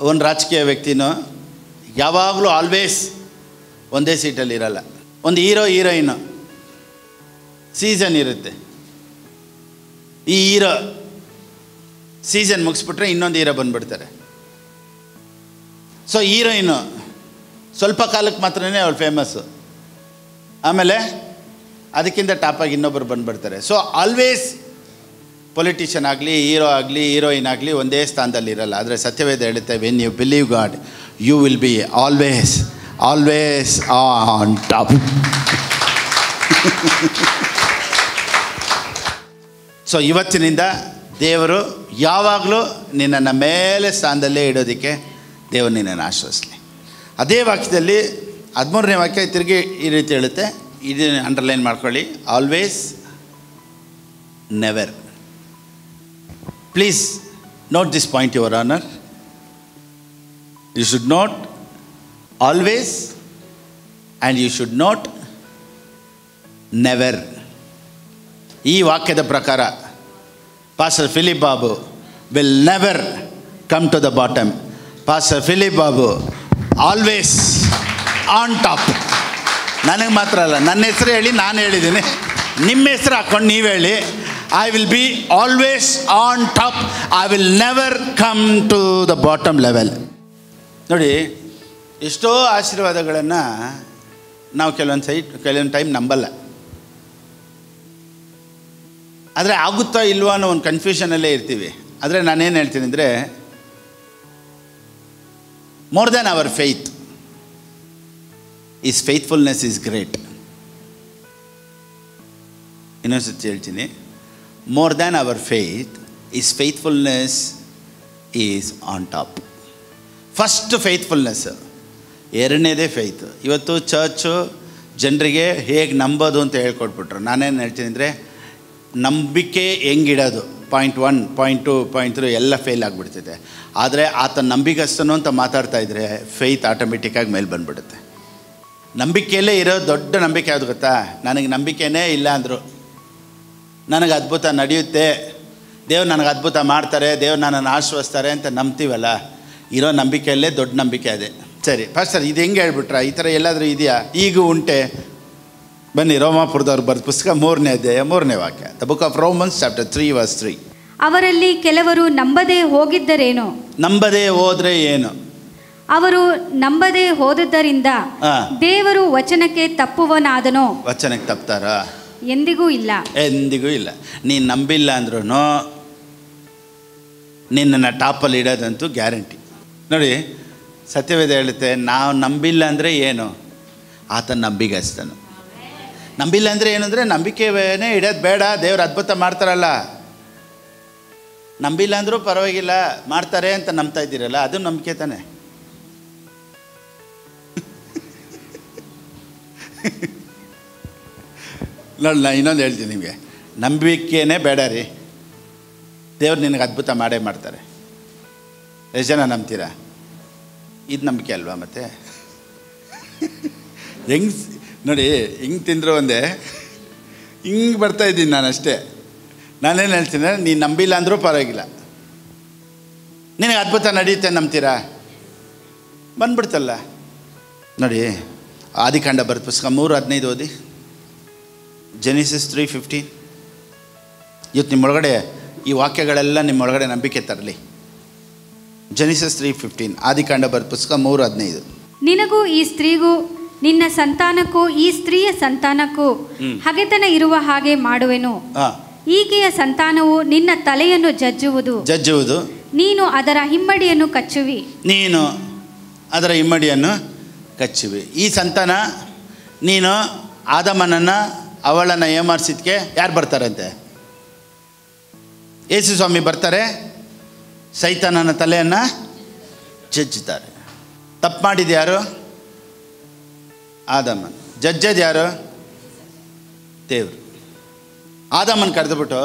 ಒಂದು ರಾಜಕೀಯ ವ್ಯಕ್ತಿನೂ ಯಾವಾಗಲೂ ಆಲ್ವೇಸ್ ಒಂದೇ ಸೀಟಲ್ಲಿ ಇರಲ್ಲ. ಒಂದು ಹೀರೋಯಿನ್ನು ಸೀಸನ್ ಇರುತ್ತೆ. ಈ ಹೀರೋ ಸೀಸನ್ ಮುಗಿಸ್ಬಿಟ್ರೆ ಇನ್ನೊಂದು ಹೀರೋ ಬಂದುಬಿಡ್ತಾರೆ. ಸೊ ಹೀರೋಯಿನ್ನು ಸ್ವಲ್ಪ ಕಾಲಕ್ಕೆ ಮಾತ್ರನೇ ಅವಳು ಫೇಮಸ್ಸು, ಆಮೇಲೆ ಅದಕ್ಕಿಂತ ಟಾಪಾಗಿ ಇನ್ನೊಬ್ಬರು ಬಂದುಬಿಡ್ತಾರೆ. ಸೊ ಆಲ್ವೇಸ್ ಪೊಲಿಟಿಷಿಯನ್ ಆಗಲಿ, ಹೀರೋ ಆಗಲಿ, ಹೀರೋಯಿನ್ ಆಗಲಿ ಒಂದೇ ಸ್ಥಾನದಲ್ಲಿ ಇರಲ್ಲ. ಆದರೆ ಸತ್ಯವೇದ ಹೇಳುತ್ತೆ, when you believe God you will be always on top. So ಇವತ್ತಿನಿಂದ ದೇವರು ಯಾವಾಗಲೂ ನಿನ್ನನ್ನು ಮೇಲೆ ಸ್ಥಾನದಲ್ಲೇ ಇಡೋದಕ್ಕೆ ದೇವರು ನಿನ್ನನ್ನು ಆಶ್ರಯಿಸಲಿ. ಅದೇ ವಾಕ್ಯದಲ್ಲಿ 13ನೇ ವಾಕ್ಯ ತಿರುಗಿ ಈ ರೀತಿ ಹೇಳುತ್ತೆ, ಇದನ್ನು ಅಂಡರ್ಲೈನ್ ಮಾಡ್ಕೊಳ್ಳಿ, always, never. Please note this point, Your Honor. You should note always and you should note never. ಈ ವಾಕ್ಯದ ಪ್ರಕಾರ pastor Philip Babu will never come to the bottom. Pastor Philip Babu always on top. ನನಗೆ ಮಾತ್ರ ಅಲ್ಲ, ನನ್ನ ಹೆಸರು ಹೇಳಿ ನಾನು ಹೇಳಿದ್ದೀನಿ, ನಿಮ್ಮ ಹೆಸರು ಹಾಕ್ಕೊಂಡು ನೀವು ಹೇಳಿ, I will be always on top. I will never come to the bottom level. ನೋಡಿ, ಎಷ್ಟೋ ಆಶೀರ್ವಾದಗಳನ್ನು ನಾವು ಕೆಲವೊಂದು ಟೈಮ್ ನಂಬಲ್ಲ. ಆದರೆ ಆಗುತ್ತಾ ಇಲ್ವಾ ಅನ್ನೋ ಒಂದು ಕನ್ಫ್ಯೂಷನಲ್ಲೇ ಇರ್ತೀವಿ. ಆದರೆ ನಾನೇನು ಹೇಳ್ತೀನಿ ಅಂದರೆ, more than hour faith is faithfulness is great. ಇನ್ನೊಂದು ಸತಿ ಹೇಳ್ತೀನಿ, more than our faith is faithfulness is on top. First faithfulness, ಎರಡನೇದೇ ಫೇತ್. ಇವತ್ತು ಚರ್ಚು ಜನರಿಗೆ ಹೇಗೆ ನಂಬೋದು ಅಂತ ಹೇಳ್ಕೊಟ್ಬಿಟ್ರು. ನಾನೇನು ಹೇಳ್ತೀನಿ ಅಂದರೆ, ನಂಬಿಕೆ ಹೆಂಗಿಡೋದು, ಪಾಯಿಂಟ್ 1, ಪಾಯಿಂಟ್ 2, ಪಾಯಿಂಟ್ 3 ಎಲ್ಲ ಫೇಲ್ ಆಗಿಬಿಡ್ತಿದೆ. ಆದರೆ ಆತ ನಂಬಿಗಸ್ತನು ಅಂತ ಮಾತಾಡ್ತಾ ಇದ್ದರೆ ಫೇತ್ ಆಟೋಮೆಟಿಕ್ಕಾಗಿ ಮೇಲೆ ಬಂದುಬಿಡುತ್ತೆ. ನಂಬಿಕೆಯಲ್ಲೇ ಇರೋ ದೊಡ್ಡ ನಂಬಿಕೆ ಯಾವುದು ಗೊತ್ತಾ? ನನಗೆ ನಂಬಿಕೆನೇ ಇಲ್ಲ ಅಂದರು, ನನಗೆ ಅದ್ಭುತ ನಡೆಯುತ್ತೆ, ದೇವ್ರು ನನಗೆ ಅದ್ಭುತ ಮಾಡ್ತಾರೆ, ದೇವ್ರು ನನ್ನನ್ನು ಆಶ್ರಯಿಸ್ತಾರೆ ಅಂತ ನಂಬ್ತೀವಲ್ಲ, ಇರೋ ನಂಬಿಕೆಯಲ್ಲೇ ದೊಡ್ಡ ನಂಬಿಕೆ ಅದೇ. ಸರಿ ಪಾಸ್ಟರ್, ಇದು ಹೆಂಗೆ ಹೇಳ್ಬಿಟ್ರ? ಈ ಥರ ಎಲ್ಲಾದರೂ ಇದೆಯಾ? ಈಗೂ ಉಂಟೆ. ಬನ್ನಿ, ರೋಮಾಪುರದವ್ರು ಬರೆದ ಪುಸ್ತಕ 3ನೇ ಅಧ್ಯಾಯ 3ನೇ ವಾಕ್ಯ, the book of Romans chapter 3 verse 3. ಅವರಲ್ಲಿ ಕೆಲವರು ನಂಬದೇ ಹೋಗಿದ್ದರೇನು? ನಂಬದೇ ಹೋದರೆ ಏನು? ಅವರು ನಂಬದೇ ಹೋದದ್ದರಿಂದ ದೇವರು ವಚನಕ್ಕೆ ತಪ್ಪುವನಾದನೋ? ವಚನಕ್ಕೆ ತಪ್ತಾರಾ? ಎಂದಿಗೂ ಇಲ್ಲ, ಎಂದಿಗೂ ಇಲ್ಲ. ನೀನು ನಂಬಿಲ್ಲ ಅಂದ್ರೂ ನಿನ್ನನ್ನು ಟಾಪಲ್ಲಿ ಇಡೋದಂತೂ ಗ್ಯಾರಂಟಿ. ನೋಡಿ, ಸತ್ಯವೇದ ಹೇಳುತ್ತೆ, ನಾವು ನಂಬಿಲ್ಲ ಅಂದರೆ ಏನು? ಆತ ನಂಬಿಗಸ್ತನು. ನಂಬಿಲ್ಲ ಅಂದರೆ ಏನು ಅಂದರೆ, ನಂಬಿಕೆನೇ ಇಡೋದು ಬೇಡ, ದೇವ್ರು ಅದ್ಭುತ ಮಾಡ್ತಾರಲ್ಲ. ನಂಬಿಲ್ಲ ಅಂದರೂ ಪರವಾಗಿಲ್ಲ, ಮಾಡ್ತಾರೆ ಅಂತ ನಂಬ್ತಾ ಇದ್ದೀರಲ್ಲ, ಅದು ನಂಬಿಕೆ ತಾನೆ. ನೋಡಿ, ನಾನು ಇನ್ನೊಂದು ಹೇಳ್ತೀನಿ ನಿಮಗೆ, ನಂಬಿಕೆನೇ ಬೇಡ ರೀ, ದೇವ್ರು ನಿನಗೆ ಅದ್ಭುತ ಮಾಡೇ ಮಾಡ್ತಾರೆ. ಎಷ್ಟು ಜನ ನಂಬ್ತೀರಾ? ಇದು ನಂಬಿಕೆ ಅಲ್ವಾ? ಮತ್ತೆ ಹೆಂಗೆ ನೋಡಿ, ಹಿಂಗೆ ತಿಂದರೂ ಒಂದೇ, ಹಿಂಗೆ ಬರ್ತಾಯಿದ್ದೀನಿ ನಾನು ಅಷ್ಟೇ. ನಾನೇನು ಹೇಳ್ತೀನಿ, ನೀನು ನಂಬಿಲ್ಲ ಅಂದರೂ ಪರವಾಗಿಲ್ಲ, ನಿನಗೆ ಅದ್ಭುತ ನಡೆಯುತ್ತೆ ನಂಬ್ತೀರಾ? ಬಂದ್ಬಿಡ್ತಲ್ಲ. ನೋಡಿ, ಆದಿಕಾಂಡ ಬರೆದ ಪುಸ್ತಕ 3:15 ಓದಿ. ಜೆನಿಸಿಸ್ 3:15. ಇವತ್ತು ನಿಮ್ಮೊಳಗಡೆ ಈ ವಾಕ್ಯಗಳೆಲ್ಲ ನಿಮ್ಮೊಳಗಡೆ ನಂಬಿಕೆ ತರಲಿ. ಜೆನಿಸಿಸ್ 3:15, ಆದಿಕಾಂಡ ಬರೆದ ಪುಸ್ತಕ 3:15. ನಿನಗೂ ಈ ಸ್ತ್ರೀಗೂ ನಿನ್ನ ಸಂತಾನಕ್ಕೂ ಈ ಸ್ತ್ರೀಯ ಸಂತಾನಕ್ಕೂ ಹಗೆತನ ಇರುವ ಹಾಗೆ ಮಾಡುವೆನು. ಈಕೆಯ ಸಂತಾನವು ನಿನ್ನ ತಲೆಯನ್ನು ಜಜ್ಜುವುದು, ನೀನು ಅದರ ಹಿಮ್ಮಡಿಯನ್ನು ಕಚ್ಚುವಿ. ಈ ಸಂತಾನ, ನೀನು ಆದಮನನ್ನು ಅವಳನ್ನು ಏಮಾರಿಸಿದ್ಕೆ ಯಾರು ಬರ್ತಾರಂತೆ? ಯೇಸು ಸ್ವಾಮಿ ಬರ್ತಾರೆ, ಸೈತಾನನ ತಲೆಯನ್ನು ಜಜ್ಜುತ್ತಾರೆ. ತಪ್ಪು ಮಾಡಿದ ಯಾರು? ಆದಮನ್. ಜಜ್ಜದು ಯಾರು? ದೇವರು. ಆದಮನ್ ಕರೆದುಬಿಟ್ಟು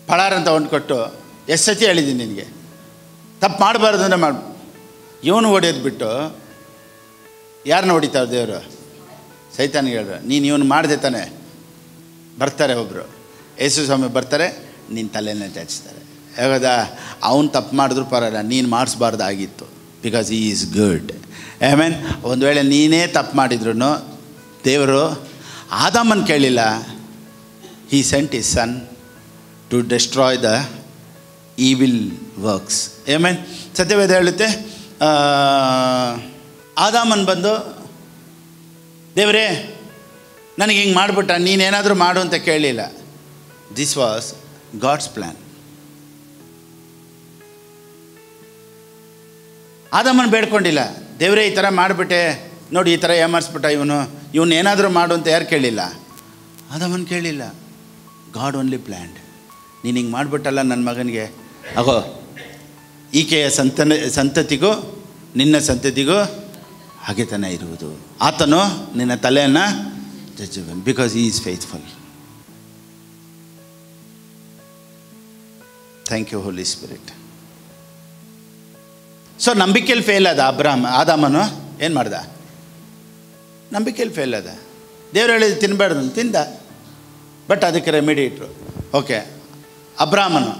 ಫಳಾರಂತ ಹೊಂದ್ಕೊಟ್ಟು ಎಷ್ಟು ಸತಿ ಹೇಳಿದ್ದೀನಿ ನಿನಗೆ, ತಪ್ಪು ಮಾಡಬಾರ್ದು ಅಂದರೆ ಮಾಡಿ. ಇವನು ಹೊಡೆಯೋದು ಬಿಟ್ಟು ಯಾರನ್ನ ಹೊಡಿತಾರೆ ದೇವರು? ಸೈತಾನಿಗೆ ಹೇಳ್ರು, ನೀನು ಇವನು ಮಾಡಿದೆ ತಾನೆ. ಬರ್ತಾರೆ ಒಬ್ಬರು, ಯೇಸು ಸ್ವಾಮಿ ಬರ್ತಾರೆ, ನಿನ್ನ ತಲೆನೇ ಚಾಚ್ತಾರೆ. ಯಾವಾಗ ಅವನು ತಪ್ಪು ಮಾಡಿದ್ರು ಪರವಾಗಿಲ್ಲ, ನೀನು ಮಾಡಿಸ್ಬಾರ್ದಾಗಿತ್ತು. Because he is good. Amen. ಒಂದು ವೇಳೆ ನೀನೇ ತಪ್ಪು ಮಾಡಿದ್ರು ದೇವರು ಆದಾಮನ್ ಕೇಳಿಲ್ಲ. He sent his son to destroy the evil works. Amen. ಸತ್ಯವೇದ ಹೇಳುತ್ತೆ, ಆದಾಮನ್ ಬಂದು, ದೇವರೇ ನನಗೆ ಹಿಂಗೆ ಮಾಡಿಬಿಟ್ಟ, ನೀನೇನಾದರೂ ಮಾಡು ಅಂತ ಕೇಳಲಿಲ್ಲ. This was God's plan. ಆದಾಮನ್ ಬೇಡ್ಕೊಂಡಿಲ್ಲ, ದೇವರೇ ಈ ಥರ ಮಾಡಿಬಿಟ್ಟೆ ನೋಡಿ, ಈ ಥರ ಏಮಾರಿಸ್ಬಿಟ್ಟ ಇವನು ಏನಾದರೂ ಮಾಡು ಅಂತ ಯಾರು ಕೇಳಿಲ್ಲ? ಆದಾಮನ್ ಕೇಳಿಲ್ಲ. God only planned. ನೀನು ಹಿಂಗೆ ಮಾಡಿಬಿಟ್ಟಲ್ಲ ನನ್ನ ಮಗನಿಗೆ, ಅಗೋ ಈಕೆಯ ಸಂತತಿಗೂ ನಿನ್ನ ಸಂತತಿಗೂ ಹಾಗೆತನ ಇರುವುದು, ಆತನು ನಿನ್ನ ತಲೆಯನ್ನು ಜಜ್ಜುವನು. Because he is faithful. Thank you Holy spirit. So ನಂಬಿಕೆಯಲ್ಲಿ ಫೇಲ್ ಆದ ಆದಾಮನು. ಏನು ಮಾಡ್ದ? ನಂಬಿಕೆಯಲ್ಲಿ ಫೇಲ್ ಆದ. ದೇವ್ರು ಹೇಳಿದ್ದು ತಿನ್ನಬಾರ್ದು, ತಿಂದ. ಬಟ್ ಅದಕ್ಕೆ ರೆಮಿಡಿ ಇಟ್ಟರು. ಓಕೆ, ಅಬ್ರಾಮನು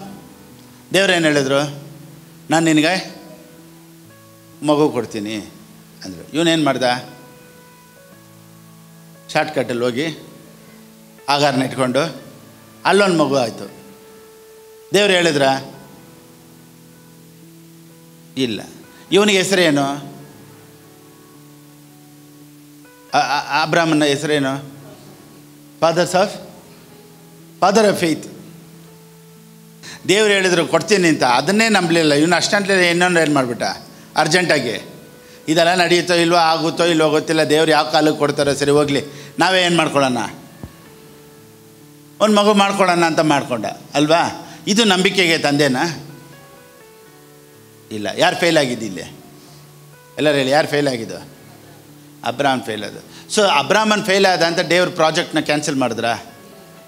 ದೇವ್ರೇನು ಹೇಳಿದ್ರು? ನಾನು ನಿನಗೆ ಮಗು ಕೊಡ್ತೀನಿ ಅಂದರು. ಇವನೇನು ಮಾಡ್ದ? ಶಾರ್ಟ್ಕಟ್ಟಲ್ಲಿ ಹೋಗಿ ಆಗಾರನ ಇಟ್ಕೊಂಡು ಅಲ್ಲೊಂದು ಮಗು ಆಯಿತು. ದೇವ್ರು ಹೇಳಿದ್ರ? ಇಲ್ಲ. ಇವನಿಗೆ ಹೆಸರೇನು? ಅಬ್ರಾಮನ ಹೆಸರೇನು? Father of faith. ದೇವ್ರು ಹೇಳಿದ್ರು ಕೊಡ್ತೀನಿ ಅಂತ, ಅದನ್ನೇ ನಂಬಲಿಲ್ಲ ಇವನು. ಅಷ್ಟಂತಲೇ ಇನ್ನೊಂದು ಏನು ಮಾಡಿಬಿಟ್ಟ ಅರ್ಜೆಂಟಾಗಿ. ಇದೆಲ್ಲ ನಡೆಯುತ್ತೋ ಇಲ್ವೋ, ಆಗುತ್ತೋ ಇಲ್ವೋ ಗೊತ್ತಿಲ್ಲ, ದೇವ್ರು ಯಾವ ಕಾಲಕ್ಕೆ ಕೊಡ್ತಾರೋ, ಸರಿ ಹೋಗಲಿ ನಾವೇ ಏನು ಮಾಡ್ಕೊಳ್ಳೋಣ, ಒಂದು ಮಗು ಮಾಡ್ಕೊಳ್ಳೋಣ ಅಂತ ಮಾಡ್ಕೊಂಡ ಅಲ್ವಾ? ಇದು ನಂಬಿಕೆಗೆ ತಂದೆನಾ? ಇಲ್ಲ. ಯಾರು ಫೇಲ್ ಆಗಿದ್ದು ಇಲ್ಲಿ? ಎಲ್ಲರೂ ಹೇಳಿ, ಯಾರು ಫೇಲ್ ಆಗಿದ್ದು? ಅಬ್ರಾಹ್ಮನ್ ಫೇಲ್ ಆದ. ಸೊ ಅಬ್ರಾಹ್ಮನ್ ಫೇಲ್ ಆದ ಅಂತ ದೇವ್ರ ಪ್ರಾಜೆಕ್ಟ್ನ ಕ್ಯಾನ್ಸಲ್ ಮಾಡಿದ್ರ?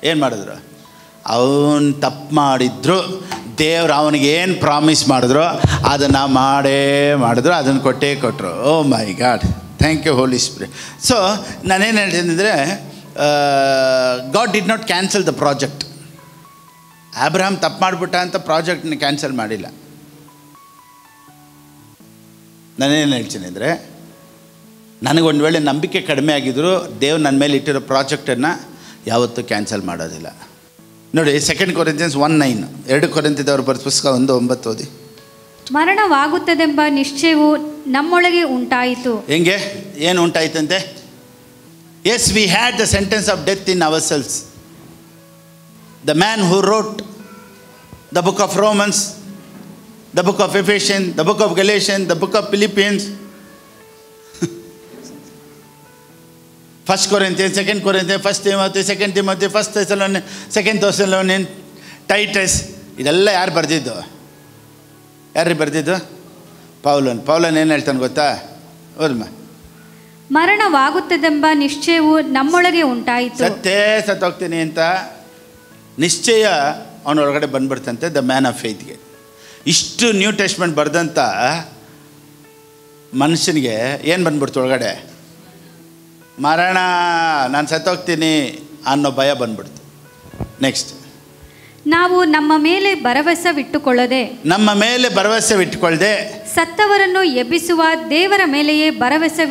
ಏನು ಮಾಡಿದ್ರು? ಅವನು ತಪ್ಪು ಮಾಡಿದ್ರು, ದೇವ್ರು ಅವನಿಗೆ ಏನು ಪ್ರಾಮಿಸ್ ಮಾಡಿದ್ರು ಅದನ್ನು ಮಾಡಿದ್ರು, ಅದನ್ನು ಕೊಟ್ಟರು. Oh my God, thank you Holy spirit. So ನಾನೇನು ಹೇಳ್ತೀನಿ ಅಂದರೆ, God did not cancel the project. Abraham ತಪ್ಪು ಮಾಡಿಬಿಟ್ಟ ಅಂತ ಪ್ರಾಜೆಕ್ಟ್ನ ಕ್ಯಾನ್ಸಲ್ ಮಾಡಿಲ್ಲ. ನಾನೇನು ಹೇಳ್ತೀನಿ ಅಂದರೆ, ನನಗೊಂದು ವೇಳೆ ನಂಬಿಕೆ ಕಡಿಮೆ ಆಗಿದ್ರು ದೇವ್ರು ನನ್ನ ಮೇಲೆ ಇಟ್ಟಿರೋ ಪ್ರಾಜೆಕ್ಟನ್ನು ಯಾವತ್ತೂ ಕ್ಯಾನ್ಸಲ್ ಮಾಡೋದಿಲ್ಲ. ನೋಡಿ, 2 ಕೊರಿಂಥಿಯನ್ಸ್ 1:9, 2 ಕೊರಿಂಥದವ್ರ ಬರೆದ ಪುಸ್ತಕ 1:9 ಓದಿ. ಮರಣವಾಗುತ್ತದೆಂಬ ನಿಶ್ಚಯವು ನಮ್ಮೊಳಗೆ ಉಂಟಾಯಿತು. ಹೆಂಗೆ? ಏನು ಉಂಟಾಯಿತಂತೆ? Yes, we had the sentence of death in ourselves. The man who wrote the book of Romans, the book of Ephesians, the book of Galatians, the book of Philippians, 1 Corinthians, 2 Corinthians, 1 Timothy, 2 Timothy, 1 Thessalonians, 2 Thessalonians, Titus, ಇದೆಲ್ಲ ಯಾರು ಬರೆದಿದ್ದು? ಪೌಲನ್ ಏನು ಹೇಳ್ತಾನೆ ಗೊತ್ತಾ? ಓದಮ್ಮ. ಮರಣವಾಗುತ್ತದೆಂಬ ನಿಶ್ಚಯವು ನಮ್ಮೊಳಗೆ ಉಂಟಾಯಿತು. ಸತ್ತೋಗ್ತೀನಿ ಅಂತ ನಿಶ್ಚಯ ಅವನೊಳಗಡೆ ಬಂದ್ಬಿಡ್ತಂತೆ, ದ ಮ್ಯಾನ್ ಆಫ್ ಫೇತ್ಗೆ. ಇಷ್ಟು ನ್ಯೂ ಟೆಸ್ಟ್ಮೆಂಟ್ ಬರೆದಂಥ ಮನುಷ್ಯನಿಗೆ ಏನು ಬಂದ್ಬಿಡ್ತು ಒಳಗಡೆ? ಮರಣ, ನಾನು ಸತ್ತೋಗ್ತೀನಿ ಅನ್ನೋ ಭಯ ಬಂದ್ಬಿಡ್ತು. ನೆಕ್ಸ್ಟ್, ನಾವು ನಮ್ಮ ಮೇಲೆ ಭರವಸವಿಟ್ಟುಕೊಳ್ಳದೆ ಸತ್ತವರನ್ನು ಎಬ್ಬಿಸುವ ದೇವರ ಮೇಲೆಯೇ ಭರವಸೆ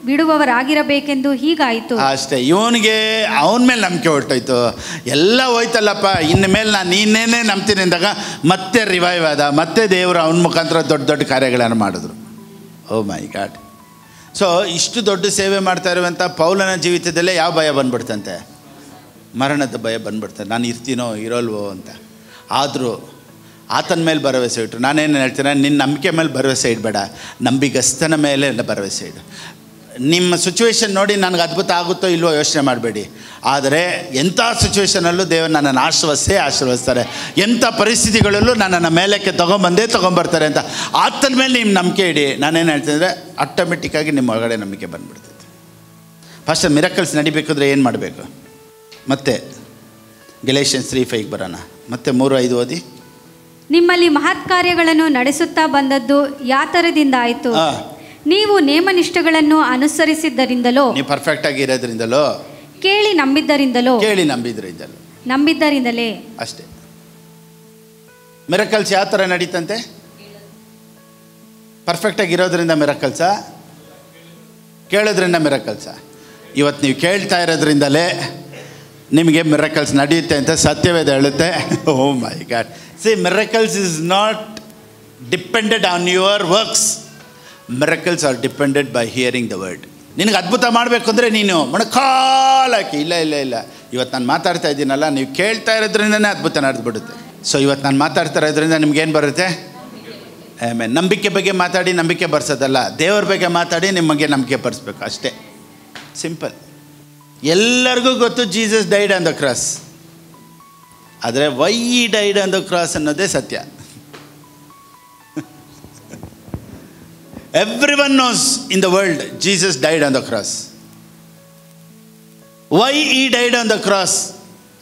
ಬಿಡುವವರಾಗಿರಬೇಕೆಂದು ಹೀಗಾಯಿತು. ಅಷ್ಟೇ. ಇವನಿಗೆ ಅವನ ಮೇಲೆ ನಂಬಿಕೆ ಹೊರಟೋಯ್ತು. ಎಲ್ಲ ಹೋಯ್ತಲ್ಲಪ್ಪ, ಇನ್ನು ಮೇಲೆ ನಾನು ನೀನೇನೇ ನಂಬ್ತೀನಿ ಅಂದಾಗ ಮತ್ತೆ ರಿವೈವ್ ಆದ. ಮತ್ತೆ ದೇವರು ಅವನ ಮುಖಾಂತರ ದೊಡ್ಡ ದೊಡ್ಡ ಕಾರ್ಯಗಳನ್ನು ಮಾಡಿದ್ರು. ಓ ಮೈ ಗಾಡ್. ಸೊ ಇಷ್ಟು ದೊಡ್ಡ ಸೇವೆ ಮಾಡ್ತಾ ಇರುವಂಥ ಪೌಲನ ಜೀವಿತದಲ್ಲೇ ಯಾವ ಭಯ ಬಂದ್ಬಿಡ್ತಂತೆ? ಮರಣದ ಭಯ ಬಂದ್ಬಿಡ್ತಾರೆ. ನಾನು ಇರ್ತೀನೋ ಇರೋಲ್ವೋ ಅಂತ. ಆದರೂ ಆತನ ಮೇಲೆ ಭರವಸೆ ಇಟ್ಟರು. ನಾನೇನು ಹೇಳ್ತೀನಿ, ನಿನ್ನ ನಂಬಿಕೆ ಮೇಲೆ ಭರವಸೆ ಇಡಬೇಡ, ನಂಬಿಗಸ್ತನ ಮೇಲೆ ಭರವಸೆ ಇಡು. ನಿಮ್ಮ ಸಿಚುವೇಶನ್ ನೋಡಿ ನನಗೆ ಅದ್ಭುತ ಆಗುತ್ತೋ ಇಲ್ವೋ ಯೋಚನೆ ಮಾಡಬೇಡಿ. ಆದರೆ ಎಂಥ ಸಿಚುವೇಷನಲ್ಲೂ ದೇವರು ನನ್ನನ್ನು ಆಶೀರ್ವದಿಸ್ತಾರೆ. ಎಂಥ ಪರಿಸ್ಥಿತಿಗಳಲ್ಲೂ ನನ್ನನ್ನು ಮೇಲಕ್ಕೆ ತೊಗೊಂಬರ್ತಾರೆ ಅಂತ ಆತನ ಮೇಲೆ ನಿಮ್ಮ ನಂಬಿಕೆ ಇಡಿ. ನಾನೇನು ಹೇಳ್ತೀನಿ ಅಂದರೆ ಆಟೋಮೆಟಿಕ್ಕಾಗಿ ನಿಮ್ಮ ಒಳಗಡೆ ನಂಬಿಕೆ ಬಂದುಬಿಡ್ತೈತೆ. ಫಸ್ಟ್ ಮಿರಕಲ್ಸ್ ನಡಿಬೇಕಾದ್ರೆ ಏನು ಮಾಡಬೇಕು? ಮತ್ತೆ ಗಲೇಷಿಯನ್ಸ್ 3:5 ಬರೋಣ. ಮತ್ತೆ 3:5 ಓದಿ. ನಿಮ್ಮಲ್ಲಿ ಮಹತ್ ಕಾರ್ಯಗಳನ್ನು ನಡೆಸುತ್ತಾ ಬಂದದ್ದು ಯಾತರದಿಂದ ಆಯಿತು? ನೀವು ನೇಮನಿಷ್ಠೆಗಳನ್ನು ಅನುಸರಿಸಿದ್ದರಿಂದಲೋ, ನೀವು ಪರ್ಫೆಕ್ಟ್ ಆಗಿ ಇರೋದ್ರಿಂದಲೋ, ಕೇಳಿ ನಂಬಿದ್ದರಿಂದಲೇ ಅಷ್ಟೇ. ಮಿರಕಲ್ಸ್ ಯಾವ ಥರ ನಡೀತಂತೆ? ಪರ್ಫೆಕ್ಟಾಗಿ ಇರೋದ್ರಿಂದ ಮಿರಕಲ್ಸಾ, ಕೇಳೋದ್ರಿಂದ ಮಿರಕಲ್ಸಾ? ಇವತ್ತು ನೀವು ಕೇಳ್ತಾ ಇರೋದ್ರಿಂದಲೇ ನಿಮಗೆ ಮಿರಕಲ್ಸ್ ನಡೆಯುತ್ತೆ ಅಂತ ಸತ್ಯವೇದ ಹೇಳುತ್ತೆ. Oh my God. See, miracles is not depended on your works. Miracles are depended by hearing the word. ನಿನಗೆ ಅದ್ಭುತ ಮಾಡಬೇಕು ಅಂದರೆ ನೀನು ಮೊಣಕಾಲಾಕಿ ಇಲ್ಲ. ಇವತ್ತು ನಾನು ಮಾತಾಡ್ತಾ ಇದ್ದೀನಲ್ಲ, ನೀವು ಕೇಳ್ತಾ ಇರೋದ್ರಿಂದನೇ ಅದ್ಭುತ ನಡೆದ್ಬಿಡುತ್ತೆ. ಸೊ ಇವತ್ತು ನಾನು ಮಾತಾಡ್ತಾ ಇರೋದ್ರಿಂದ ನಿಮ್ಗೇನು ಬರುತ್ತೆ? ಆಮೇಲೆ ನಂಬಿಕೆ ಬಗ್ಗೆ ಮಾತಾಡಿ ನಂಬಿಕೆ ಬರ್ಸೋದಲ್ಲ, ದೇವ್ರ ಬಗ್ಗೆ ಮಾತಾಡಿ ನಿಮಗೆ ನಂಬಿಕೆ ಬರ್ಸ್ಬೇಕು ಅಷ್ಟೇ. ಸಿಂಪಲ್. ಎಲ್ಲರಿಗೂ ಗೊತ್ತು Jesus died on the cross. ಆದರೆ why died on the cross ಅನ್ನೋದೇ ಸತ್ಯ. Everyone knows in the world Jesus died on the cross. Why he died on the cross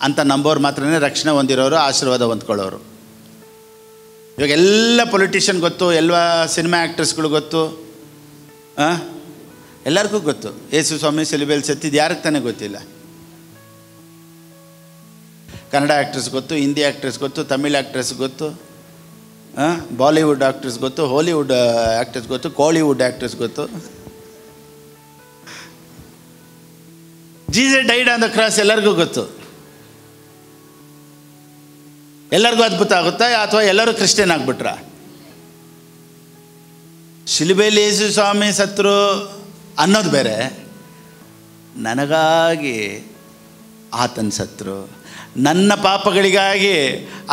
ಅಂತ ನಂಬೋರು ಮಾತ್ರನೇ ರಕ್ಷಣೆ ಹೊಂದಿರೋರು, ಆಶೀರ್ವಾದ ಹೊಂದ್ಕೊಳ್ಳೋರು. ಇವಾಗ ಎಲ್ಲ ಪೊಲಿಟಿಷಿಯನ್ ಗೊತ್ತು, ಎಲ್ಲ ಸಿನಿಮಾ ಆ್ಯಕ್ಟರ್ಸ್ಗಳು ಗೊತ್ತು, ಎಲ್ಲರಿಗೂ ಗೊತ್ತು ಯೇಸು ಸ್ವಾಮಿ ಸಿಲುಬೆಯಲ್ಲಿ ಸತ್ತಿದ್ದು. ಯಾರಿಗೆ ತಾನೇ ಗೊತ್ತಿಲ್ಲ? ಕನ್ನಡ ಆ್ಯಕ್ಟರ್ಸ್ ಗೊತ್ತು, ಹಿಂದಿ ಆ್ಯಕ್ಟರ್ಸ್ ಗೊತ್ತು, ತಮಿಳ್ ಆ್ಯಕ್ಟರ್ಸ್ ಗೊತ್ತು, ಬಾಲಿವುಡ್ ಆ್ಯಕ್ಟರ್ಸ್ ಗೊತ್ತು, ಹಾಲಿವುಡ್ ಆ್ಯಕ್ಟರ್ಸ್ ಗೊತ್ತು, ಕಾಲಿವುಡ್ ಆ್ಯಕ್ಟರ್ಸ್ ಗೊತ್ತು. Jesus died on the cross ಎಲ್ಲರಿಗೂ ಗೊತ್ತು. ಎಲ್ಲರಿಗೂ ಅದ್ಭುತ ಆಗುತ್ತಾ? ಅಥವಾ ಎಲ್ಲರೂ ಕ್ರಿಶ್ಚಿಯನ್ ಆಗಿಬಿಟ್ರ? ಶಿಲುಬೆಯಲ್ಲಿ ಯೇಸು ಸ್ವಾಮಿ ಸತ್ರು ಅನ್ನೋದು ಬೇರೆ, ನನಗಾಗಿ ಆತನ ಸತ್ರು, ನನ್ನ ಪಾಪಗಳಿಗಾಗಿ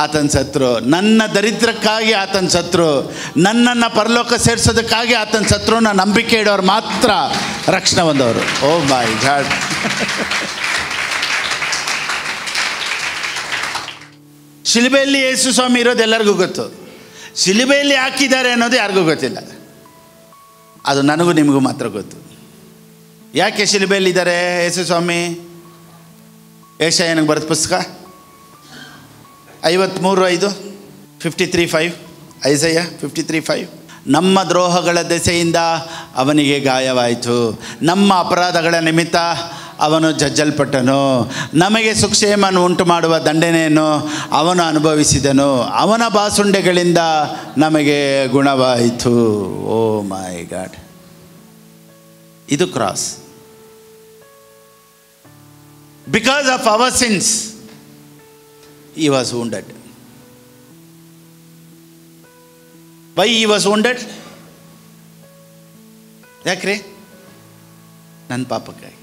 ಆತನ ಸತ್ರು, ನನ್ನ ದರಿದ್ರಕ್ಕಾಗಿ ಆತನ ಸತ್ರು, ನನ್ನನ್ನು ಪರಲೋಕ ಸೇರಿಸೋದಕ್ಕಾಗಿ ಆತನ ಸತ್ರು. ನಾನು ನಂಬಿಕೆ ಇಡೋರು ಮಾತ್ರ ರಕ್ಷಣೆ ಹೊಂದವರು. ಓ ಮೈ ಗಾಡ್. ಶಿಲುಬೆಯಲ್ಲಿ ಯೇಸು ಸ್ವಾಮಿ ಇರೋದು ಎಲ್ಲರಿಗೂ ಗೊತ್ತು. ಶಿಲುಬೆಯಲ್ಲಿ ಹಾಕಿದ್ದಾರೆ ಅನ್ನೋದು ಯಾರಿಗೂ ಗೊತ್ತಿಲ್ಲ. ಅದು ನನಗೂ ನಿಮಗೂ ಮಾತ್ರ ಗೊತ್ತು. ಯಾಕೆ ಶಿಲುಬೆಯಲ್ಲಿದ್ದಾರೆ ಯೇಸು ಸ್ವಾಮಿ? ಏಷಯನಿಗೆ ಬರೆದ ಪುಸ್ತಕ 53:5, 53:5, ಐಸಯ್ಯ 53:5. ನಮ್ಮ ದ್ರೋಹಗಳ ದೆಸೆಯಿಂದ ಅವನಿಗೆ ಗಾಯವಾಯಿತು, ನಮ್ಮ ಅಪರಾಧಗಳ ನಿಮಿತ್ತ ಅವನು ಜಜ್ಜಲ್ಪಟ್ಟನು, ನಮಗೆ ಸುಕ್ಷೇಮವನ್ನು ಉಂಟು ಮಾಡುವ ದಂಡನೆಯನ್ನು ಅವನು ಅನುಭವಿಸಿದನು, ಅವನ ಬಾಸುಂಡೆಗಳಿಂದ ನಮಗೆ ಗುಣವಾಯಿತು. ಓ ಮೈ ಗಾಡ್. ಇದು cross. Because of our sins, he was wounded. Why he was wounded? ಯಾಕ್ರಿ? ನನ್ನ ಪಾಪಕ್ಕಾಗಿ.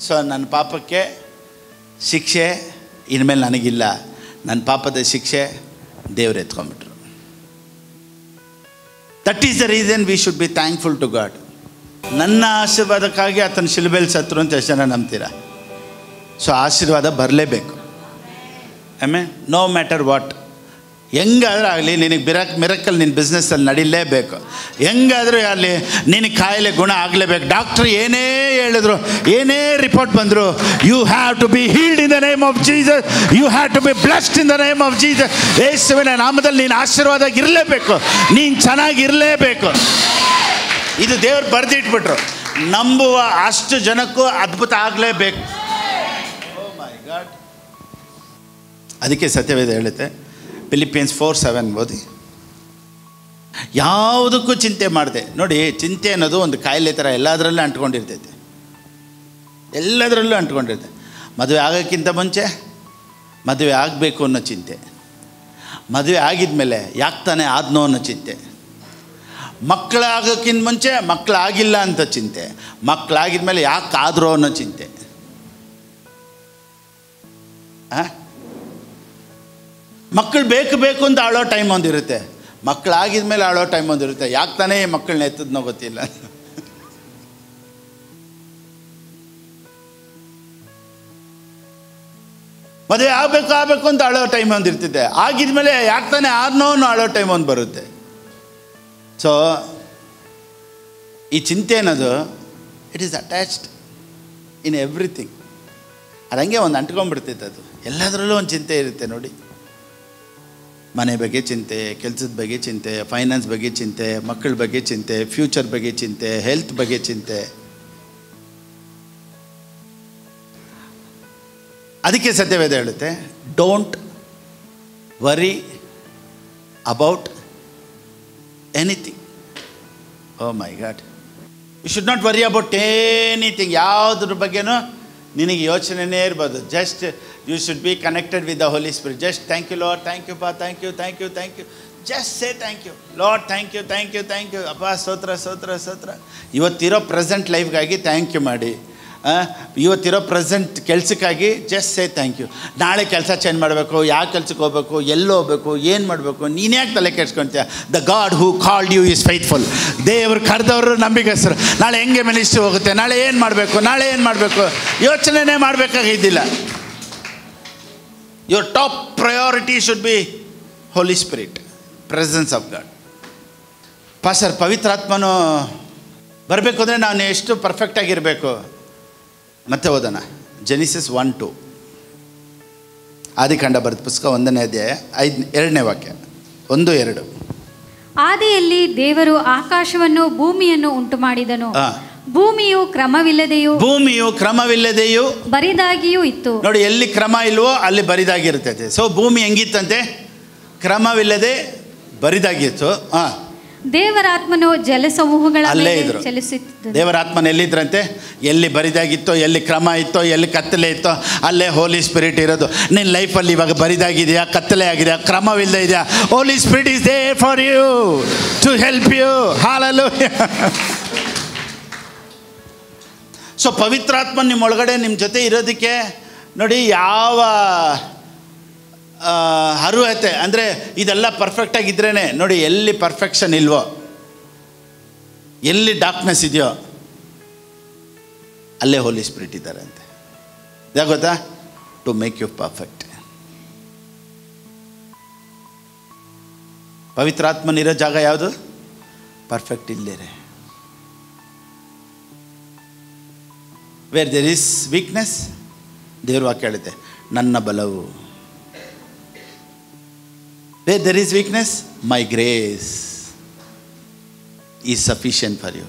ಸೊ ನನ್ನ ಪಾಪಕ್ಕೆ ಶಿಕ್ಷೆ ಇನ್ಮೇಲೆ ನನಗಿಲ್ಲ. ನನ್ನ ಪಾಪದ ಶಿಕ್ಷೆ ದೇವರು ಎತ್ಕೊಂಡ್ಬಿಟ್ರು. That is the reason we should be thankful to God. ನನ್ನ ಆಶೀರ್ವಾದಕ್ಕಾಗಿ ಆತನ ಶಿಲುಬೆಯಲ್ಲಿ ಸತ್ರು ಅಂತ ಎಷ್ಟು ಜನ ನಂಬ್ತೀರಾ? ಸೊ ಆಶೀರ್ವಾದ ಬರಲೇಬೇಕು. ಆಮೇಲೆ ನೋ ಮ್ಯಾಟರ್ ವಾಟ್, ಹೆಂಗಾದ್ರೂ ಆಗಲಿ ನಿನಗೆ ಮಿರಕಲ್ ನಿನ್ನ ಬಿಸ್ನೆಸ್ಸಲ್ಲಿ ನಡೀಲೇಬೇಕು. ಹೆಂಗಾದರೂ ಆಗಲಿ ನಿನಗೆ ಕಾಯಿಲೆ ಗುಣ ಆಗಲೇಬೇಕು. ಡಾಕ್ಟ್ರು ಏನೇ ಹೇಳಿದ್ರು, ಏನೇ ರಿಪೋರ್ಟ್ ಬಂದರು, you have to be healed in the name of Jesus, you have to be blessed in the name of Jesus. ಯೇಸುವಿನ ನಾಮದಲ್ಲಿ ನೀನು ಆಶೀರ್ವಾದ ಇರಲೇಬೇಕು, ನೀನು ಚೆನ್ನಾಗಿರಲೇಬೇಕು. ಇದು ದೇವ್ರು ಬರೆದಿಟ್ಬಿಟ್ರು. ನಂಬುವ ಅಷ್ಟು ಜನಕ್ಕೂ ಅದ್ಭುತ ಆಗಲೇಬೇಕು. ಅದಕ್ಕೆ ಸತ್ಯವೇದ ಹೇಳುತ್ತೆ, ಫಿಲಿಪಿಯನ್ಸ್ 4:7 ಓದಿ. ಯಾವುದಕ್ಕೂ ಚಿಂತೆ ಮಾಡಿದೆ. ನೋಡಿ, ಚಿಂತೆ ಅನ್ನೋದು ಒಂದು ಕಾಯಿಲೆ ಥರ ಎಲ್ಲದರಲ್ಲೂ ಅಂಟ್ಕೊಂಡಿರ್ತೈತೆ, ಎಲ್ಲದರಲ್ಲೂ ಅಂಟ್ಕೊಂಡಿರ್ತೈತೆ. ಮದುವೆ ಆಗೋಕ್ಕಿಂತ ಮುಂಚೆ ಮದುವೆ ಆಗಬೇಕು ಅನ್ನೋ ಚಿಂತೆ, ಮದುವೆ ಆಗಿದ್ಮೇಲೆ ಯಾಕೆ ತಾನೇ ಆದ್ನೋ ಅನ್ನೋ ಚಿಂತೆ, ಮಕ್ಕಳಾಗೋಕ್ಕಿಂತ ಮುಂಚೆ ಮಕ್ಕಳಾಗಿಲ್ಲ ಅಂತ ಚಿಂತೆ, ಮಕ್ಕಳಾಗಿದ್ಮೇಲೆ ಯಾಕೆ ಆದ್ರೋ ಅನ್ನೋ ಚಿಂತೆ. ಮಕ್ಕಳು ಬೇಕು ಅಂತ ಆಳೋ ಟೈಮ್ ಒಂದಿರುತ್ತೆ, ಮಕ್ಕಳಾಗಿದ್ಮೇಲೆ ಆಳೋ ಟೈಮ್ ಒಂದಿರುತ್ತೆ. ಯಾಕೆ ತಾನೇ ಮಕ್ಕಳನ್ನ ಎತ್ತದ್ನೋ ಗೊತ್ತಿಲ್ಲ. ಮದುವೆ ಆಗಬೇಕು ಅಂತ ಆಳೋ ಟೈಮ್ ಒಂದು ಇರ್ತಿದೆ, ಆಗಿದ್ಮೇಲೆ ಯಾಕೆ ತಾನೇ ಆದ್ನೋ ಆಳೋ ಟೈಮ್ ಒಂದು ಬರುತ್ತೆ. ಸೊ ಈ ಚಿಂತೆ ಅನ್ನೋದು it is attached in everything. ಅದು ಹಂಗೆ ಒಂದು ಅಂಟ್ಕೊಂಡ್ಬಿಡ್ತೈತೆ. ಅದು ಎಲ್ಲದರಲ್ಲೂ ಒಂದು ಚಿಂತೆ ಇರುತ್ತೆ. ನೋಡಿ, ಮನೆ ಬಗ್ಗೆ ಚಿಂತೆ, ಕೆಲಸದ ಬಗ್ಗೆ ಚಿಂತೆ, ಫೈನಾನ್ಸ್ ಬಗ್ಗೆ ಚಿಂತೆ, ಮಕ್ಕಳ ಬಗ್ಗೆ ಚಿಂತೆ, ಫ್ಯೂಚರ್ ಬಗ್ಗೆ ಚಿಂತೆ, ಹೆಲ್ತ್ ಬಗ್ಗೆ ಚಿಂತೆ. ಅದಕ್ಕೆ ಸತ್ಯವೇದ ಹೇಳುತ್ತೆ, don't worry about anything. Oh my God, you should not worry about anything. ಯಾವುದ್ರ ಬಗ್ಗೆನೂ ನಿನಗೆ ಯೋಚನೆನೇ ಇರ್ಬೋದು. Just you should be connected with the Holi Spirit. Just thank you Lord, thank you ಪಾ, thank you. Just say thank you Lord, thank you ಅಪ್ಪ, ಸ್ತೋತ್ರ. ಇವತ್ತಿರೋ present ಲೈಫ್ಗಾಗಿ ಥ್ಯಾಂಕ್ ಯು ಮಾಡಿ. ಇವತ್ತಿರೋ ಪ್ರೆಸೆಂಟ್ ಕೆಲಸಕ್ಕಾಗಿ ಜಸ್ಟ್ ಸೇ ಥ್ಯಾಂಕ್ ಯು. ನಾಳೆ ಕೆಲಸ ಚೇಂಜ್ ಮಾಡಬೇಕು, ಯಾವ ಕೆಲಸಕ್ಕೆ ಹೋಗ್ಬೇಕು, ಎಲ್ಲಿ ಹೋಗ್ಬೇಕು, ಏನು ಮಾಡಬೇಕು, ನೀನು ಯಾಕೆ ತಲೆ ಕೆಡ್ಸ್ಕೊಳ್ತೀಯ? The God who called you is faithful. ದೇವರು ಕರೆದವರು ನಂಬಿಕಸ್ಥರು. ನಾಳೆ ಹೆಂಗೆ ಮಿನಿಸ್ಟ್ರಿ ಹೋಗುತ್ತೆ, ನಾಳೆ ಏನು ಮಾಡಬೇಕು ಯೋಚನೆನೇ ಮಾಡಬೇಕಾಗಿದ್ದಿಲ್ಲ. Your top priority should be Holy Spirit, presence of God. Pastor, ಪವಿತ್ರಾತ್ಮನು ಬರಬೇಕು ಅಂದರೆ ನಾನು ಎಷ್ಟು ಪರ್ಫೆಕ್ಟಾಗಿರಬೇಕು? ಮತ್ತೆ ಓದೋಣ, ಜೆನಿಸಿಸ್ 1:2. ಆದಿಕಾಂಡ ಬರೆದ ಪುಸ್ತಕ 1ನೇ ಅಧ್ಯಾಯ 2ನೇ ವಾಕ್ಯ, 1-2. ಆದಿಯಲ್ಲಿ ದೇವರು ಆಕಾಶವನ್ನು ಭೂಮಿಯನ್ನು ಉಂಟು ಮಾಡಿದನು. ಭೂಮಿಯು ಕ್ರಮವಿಲ್ಲದೆಯೂ ಬರಿದಾಗಿಯೂ ಇತ್ತು. ನೋಡಿ, ಎಲ್ಲಿ ಕ್ರಮ ಇಲ್ವೋ ಅಲ್ಲಿ ಬರಿದಾಗಿರ್ತೈತೆ. ಸೊ ಭೂಮಿ ಹೆಂಗಿತ್ತಂತೆ? ಕ್ರಮವಿಲ್ಲದೆ ಬರಿದಾಗಿತ್ತು. ದೇವರಾತ್ಮನು ಜಲಸಮೂಹಗಳ ಮೇಲೆ ಚಲಿಸುತ್ತಿದ್ದನು. ದೇವರಾತ್ಮನ ಎಲ್ಲಿದ್ರಂತೆ? ಎಲ್ಲಿ ಬರಿದಾಗಿತ್ತೋ, ಎಲ್ಲಿ ಕ್ರಮ ಇತ್ತೋ, ಎಲ್ಲಿ ಕತ್ತಲೆ ಇತ್ತೋ ಅಲ್ಲೇ ಹೋಲಿ ಸ್ಪಿರಿಟ್ ಇರೋದು. ನಿನ್ನ ಲೈಫಲ್ಲಿ ಇವಾಗ ಬರಿದಾಗಿದೆಯಾ, ಕತ್ತಲೆ ಆಗಿದೆಯಾ, ಕ್ರಮವಿಲ್ಲದೆ ಇದೆಯಾ? Holy spirit is there for you to help you. Hallelujah. So ಪವಿತ್ರಾತ್ಮ ನಿಮ್ಮೊಳಗಡೆ ನಿಮ್ಮ ಜೊತೆ ಇರೋದಕ್ಕೆ ನೋಡಿ ಯಾವ ಅರ್ಹತೆ ಅಂದರೆ ಇದೆಲ್ಲ ಪರ್ಫೆಕ್ಟಾಗಿದ್ರೇ. ನೋಡಿ, ಎಲ್ಲಿ ಪರ್ಫೆಕ್ಷನ್ ಇಲ್ವೋ, ಎಲ್ಲಿ ಡಾರ್ಕ್ನೆಸ್ ಇದೆಯೋ ಅಲ್ಲೇ ಹೋಲಿ ಸ್ಪಿರಿಟ್ ಇದ್ದಾರೆ ಅಂತೆ. ಯಾಕೆ ಗೊತ್ತಾ? To make you perfect. ಪವಿತ್ರಾತ್ಮನಿರೋ ಜಾಗ ಯಾವುದು? ಪರ್ಫೆಕ್ಟ್ ಇಲ್ಲೇರೆ. ವೇರ್ ದೇರ್ ಈಸ್ ವೀಕ್ನೆಸ್, ದೇವ್ರ ವಾಕ್ಯ ಹೇಳುತ್ತೆ, ನನ್ನ ಬಲವು. Where there is weakness, my grace is sufficient for you.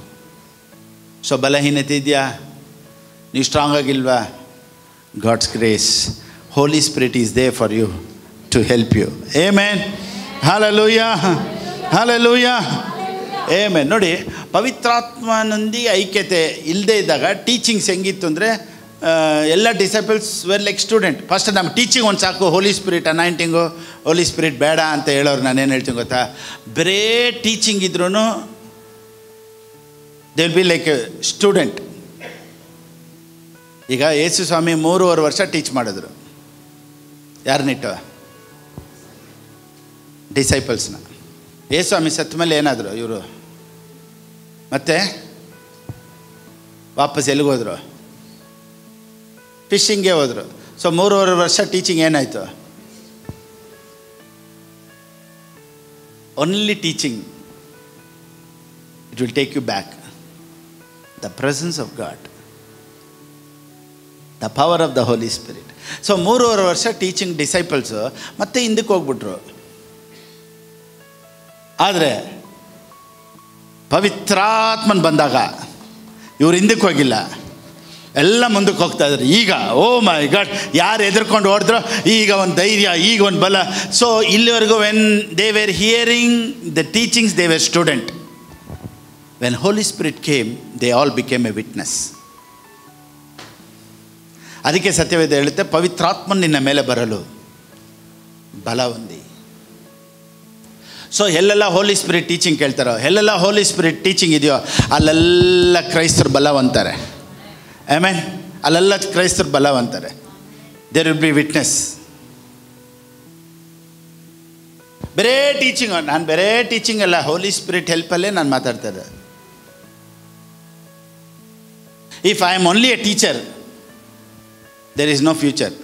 So ಬಲಹೀನತೆ ಇದೆಯಾ, ನೀವು ಸ್ಟ್ರಾಂಗ್ ಆಗಿಲ್ವಾ? God's grace, Holy Spirit is there for you to help you. Amen. Hallelujah. Hallelujah. Amen. ನೋಡಿ, ಪವಿತ್ರಾತ್ಮನೊಂದಿಗೆ ಐಕ್ಯತೆ ಇಲ್ಲದೆ ಇದ್ದಾಗ ಟೀಚಿಂಗ್ಸ್ ಹೆಂಗಿತ್ತು ಅಂದರೆ, ಎಲ್ಲ disciples were like student. First ನಮ್ಮ ಟೀಚಿಂಗ್ ಒಂದು ಸಾಕು, ಹೋಲಿ ಸ್ಪಿರಿಟ್ ಅನಾಯಿಂಟಿಂಗು, ಹೋಲಿ ಸ್ಪಿರಿಟ್ ಬೇಡ ಅಂತ ಹೇಳೋರು. ನಾನೇನು ಹೇಳ್ತೀನಿ ಗೊತ್ತಾ? ಬರೇ ಟೀಚಿಂಗ್ ಇದ್ರೂ they will be like A student. ಈಗ ಯೇಸು ಸ್ವಾಮಿ 3.5 ವರ್ಷ ಟೀಚ್ ಮಾಡಿದ್ರು. ಯಾರನ್ನಿಟ್ಟು? ಡಿಸೈಪಲ್ಸ್ನ. ಯೇಸು ಸ್ವಾಮಿ ಸತ್ತ ಮೇಲೆ ಏನಾದರು ಇವರು? ಮತ್ತೆ ವಾಪಸ್ ಎಲ್ಲಿಗೋದ್ರು? ಫಿಶಿಂಗ್ಗೆ ಹೋದರು. ಸೊ 3.5 ವರ್ಷ ಟೀಚಿಂಗ್ ಏನಾಯಿತು? Only teaching. It will take you back the presence of God, the power of the Holi spirit. So 3.5 ವರ್ಷ ಟೀಚಿಂಗ್ ಡಿಸೈಪಲ್ಸು ಮತ್ತೆ ಹಿಂದಕ್ಕೆ ಹೋಗ್ಬಿಟ್ರು. ಆದರೆ ಪವಿತ್ರಾತ್ಮನ್ ಬಂದಾಗ ಇವ್ರು ಹಿಂದಕ್ಕೆ ಹೋಗಿಲ್ಲ, ಎಲ್ಲ ಮುಂದಕ್ಕೆ ಹೋಗ್ತಾ ಇದ್ದಾರೆ. ಈಗ ಓ ಮೈ ಗಾಡ್, ಯಾರು ಎದುರ್ಕೊಂಡು ಹೊಡೆದ್ರೋ ಈಗ ಒಂದು ಧೈರ್ಯ, ಈಗ ಒಂದು ಬಲ. ಸೊ ಇಲ್ಲಿವರೆಗೂ when they were hearing the teachings they were student. When Holi spirit came they all became a witness. ಅದಕ್ಕೆ ಸತ್ಯವೇದ ಹೇಳುತ್ತೆ, ಪವಿತ್ರಾತ್ಮ ನಿನ್ನ ಮೇಲೆ ಬರಲು ಬಲ ಹೊಂದಿ. ಸೊ ಎಲ್ಲೆಲ್ಲ ಹೋಲಿ ಸ್ಪಿರಿಟ್ ಟೀಚಿಂಗ್ ಕೇಳ್ತಾರೋ, ಎಲ್ಲೆಲ್ಲ ಹೋಲಿ ಸ್ಪಿರಿಟ್ ಟೀಚಿಂಗ್ ಇದೆಯೋ ಅಲ್ಲೆಲ್ಲ ಕ್ರೈಸ್ತರು ಬಲವಂತಾರೆ. ಆಮೇನ್. ಅಲ್ಲೆಲ್ಲ ಕ್ರೈಸ್ತರು ಬಲವಂತಾರೆ. There will be witness. ಬೇರೆ ಟೀಚಿಂಗ್, ನಾನು ಬೇರೆ ಟೀಚಿಂಗ್ ಅಲ್ಲ, ಹೋಲಿ ಸ್ಪಿರಿಟ್ ಹೆಲ್ಪಲ್ಲೇ ನಾನು ಮಾತಾಡ್ತಾ ಇದ್ದೆ. If I am only a teacher, there is no future.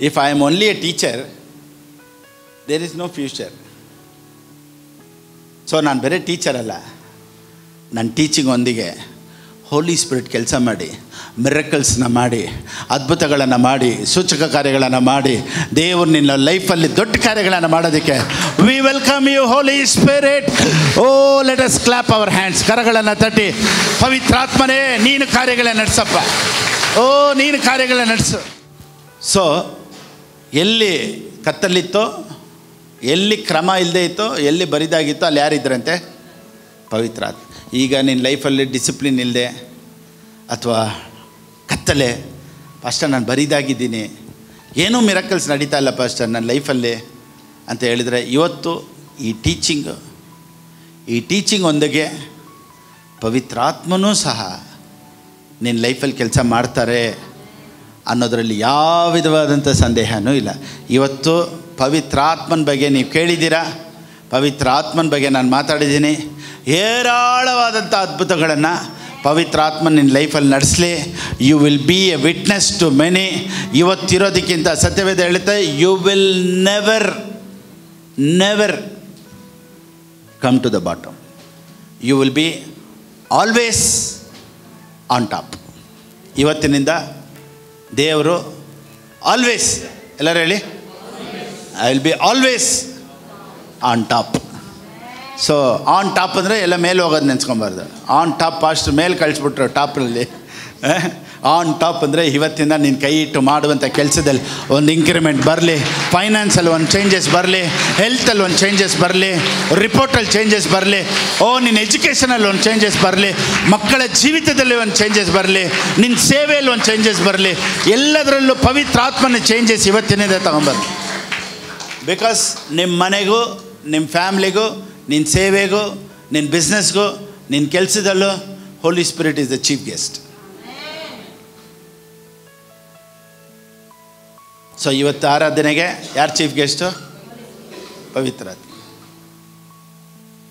If I am only a teacher, there is no future. So ನಾನು ಬೇರೆ ಟೀಚರ್ ಅಲ್ಲ, ನನ್ನ ಟೀಚಿಂಗ್ ಒಂದಿಗೆ ಹೋಲಿ ಸ್ಪಿರಿಟ್ ಕೆಲಸ ಮಾಡಿ, ಮಿರಕಲ್ಸ್ನ ಮಾಡಿ, ಅದ್ಭುತಗಳನ್ನು ಮಾಡಿ, ಸೂಚಕ ಕಾರ್ಯಗಳನ್ನು ಮಾಡಿ, ದೇವರು ನಿನ್ನ ಲೈಫಲ್ಲಿ ದೊಡ್ಡ ಕಾರ್ಯಗಳನ್ನು ಮಾಡೋದಕ್ಕೆ we welcome you Holy Spirit. Oh let us clap our hands. ಕರಗಳನ್ನು ತಟ್ಟಿ, ಪವಿತ್ರಾತ್ಮನೇ ನೀನು ಕಾರ್ಯಗಳನ್ನು ನಡೆಸಪ್ಪ. ಓ ನೀನು ಕಾರ್ಯಗಳನ್ನು ನಡೆಸು. ಸೊ ಎಲ್ಲಿ ಕತ್ತಲಿತ್ತೋ, ಎಲ್ಲಿ ಕ್ರಮ ಇಲ್ಲದೆ ಇತ್ತೋ, ಎಲ್ಲಿ ಬರಿದಾಗಿತ್ತೋ ಅಲ್ಲಿ ಯಾರಿದ್ರಂತೆ? ಪವಿತ್ರಾತ್ಮ. ಈಗ ನಿನ್ನ ಲೈಫಲ್ಲಿ ಡಿಸಿಪ್ಲಿನ್ ಇಲ್ಲದೆ ಅಥವಾ ಕತ್ತಲೆ, ಪಾಸ್ಟರ್ ನಾನು ಬರಿದಾಗಿದ್ದೀನಿ, ಏನೂ ಮಿರಕಲ್ಸ್ ನಡೀತಾ ಇಲ್ಲ ಪಾಸ್ಟರ್ ನನ್ನ ಲೈಫಲ್ಲಿ ಅಂತ ಹೇಳಿದರೆ, ಇವತ್ತು ಈ ಟೀಚಿಂಗ್ ಒಂದಿಗೆ ಪವಿತ್ರಾತ್ಮನೂ ಸಹ ನಿನ್ನ ಲೈಫಲ್ಲಿ ಕೆಲಸ ಮಾಡ್ತಾರೆ ಅನ್ನೋದರಲ್ಲಿ ಯಾವ ವಿಧವಾದಂಥ ಸಂದೇಹನೂ ಇಲ್ಲ. ಇವತ್ತು ಪವಿತ್ರಾತ್ಮನ ಬಗ್ಗೆ ನೀವು ಕೇಳಿದ್ದೀರಾ, ಪವಿತ್ರಾತ್ಮನ ಬಗ್ಗೆ ನಾನು ಮಾತಾಡಿದ್ದೀನಿ. ಹೇರಾಳವಾದಂಥ ಅದ್ಭುತಗಳನ್ನು ಪವಿತ್ರಾತ್ಮ ನಿನ್ನ ಲೈಫಲ್ಲಿ ನಡೆಸಲಿ. You will be a witness to many. ಇವತ್ತಿರೋದಕ್ಕಿಂತ ಸತ್ಯವೇದ ಹೇಳುತ್ತೆ, you will never come to the bottom. You will be always on top. ಇವತ್ತಿನಿಂದ ದೇವರು ಆಲ್ವೇಸ್, ಎಲ್ಲರೂ ಹೇಳಿ, I will be always on top. So on top ಅಂದರೆ ಎಲ್ಲ ಮೇಲೆ ಹೋಗೋದು ನೆನೆಸ್ಕೊಬಾರ್ದು. ಆನ್ ಟಾಪ್ ಅಷ್ಟು ಮೇಲೆ ಕಳಿಸ್ಬಿಟ್ರು ಟಾಪ್ನಲ್ಲಿ. ಆನ್ ಟಾಪ್ ಅಂದರೆ ಇವತ್ತಿಂದ ನೀನು ಕೈ ಇಟ್ಟು ಮಾಡುವಂಥ ಕೆಲಸದಲ್ಲಿ ಒಂದು ಇಂಕ್ರಿಮೆಂಟ್ ಬರಲಿ, ಫೈನಾನ್ಸಲ್ಲಿ ಒಂದು ಚೇಂಜಸ್ ಬರಲಿ, ಹೆಲ್ತಲ್ಲಿ ಒಂದು ಚೇಂಜಸ್ ಬರಲಿ, ರಿಪೋರ್ಟಲ್ಲಿ ಚೇಂಜಸ್ ಬರಲಿ, ನಿನ್ನ ಎಜುಕೇಷನಲ್ಲಿ ಒಂದು ಚೇಂಜಸ್ ಬರಲಿ, ಮಕ್ಕಳ ಜೀವಿತದಲ್ಲಿ ಒಂದು ಚೇಂಜಸ್ ಬರಲಿ, ನಿನ್ನ ಸೇವೆಯಲ್ಲಿ ಒಂದು ಚೇಂಜಸ್ ಬರಲಿ. ಎಲ್ಲದರಲ್ಲೂ ಪವಿತ್ರಾತ್ಮನ ಚೇಂಜಸ್ ಇವತ್ತಿನಿಂದ ತಗೊಂಬರ್ಲಿ. ಬಿಕಾಸ್ ನಿಮ್ಮ ಮನೆಗೂ, ನಿಮ್ಮ ಫ್ಯಾಮ್ಲಿಗೂ, ನಿನ್ನ ಸೇವೆಗೂ, ನಿನ್ನ ಬಿಸ್ನೆಸ್ಗೂ, ನಿನ್ನ ಕೆಲಸದಲ್ಲೂ holy spirit is the chief guest. So ಇವತ್ತು ಆರಾಧನೆಗೆ ಯಾರು ಚೀಫ್ ಗೆಸ್ಟು? ಪವಿತ್ರಾತ್ಮ.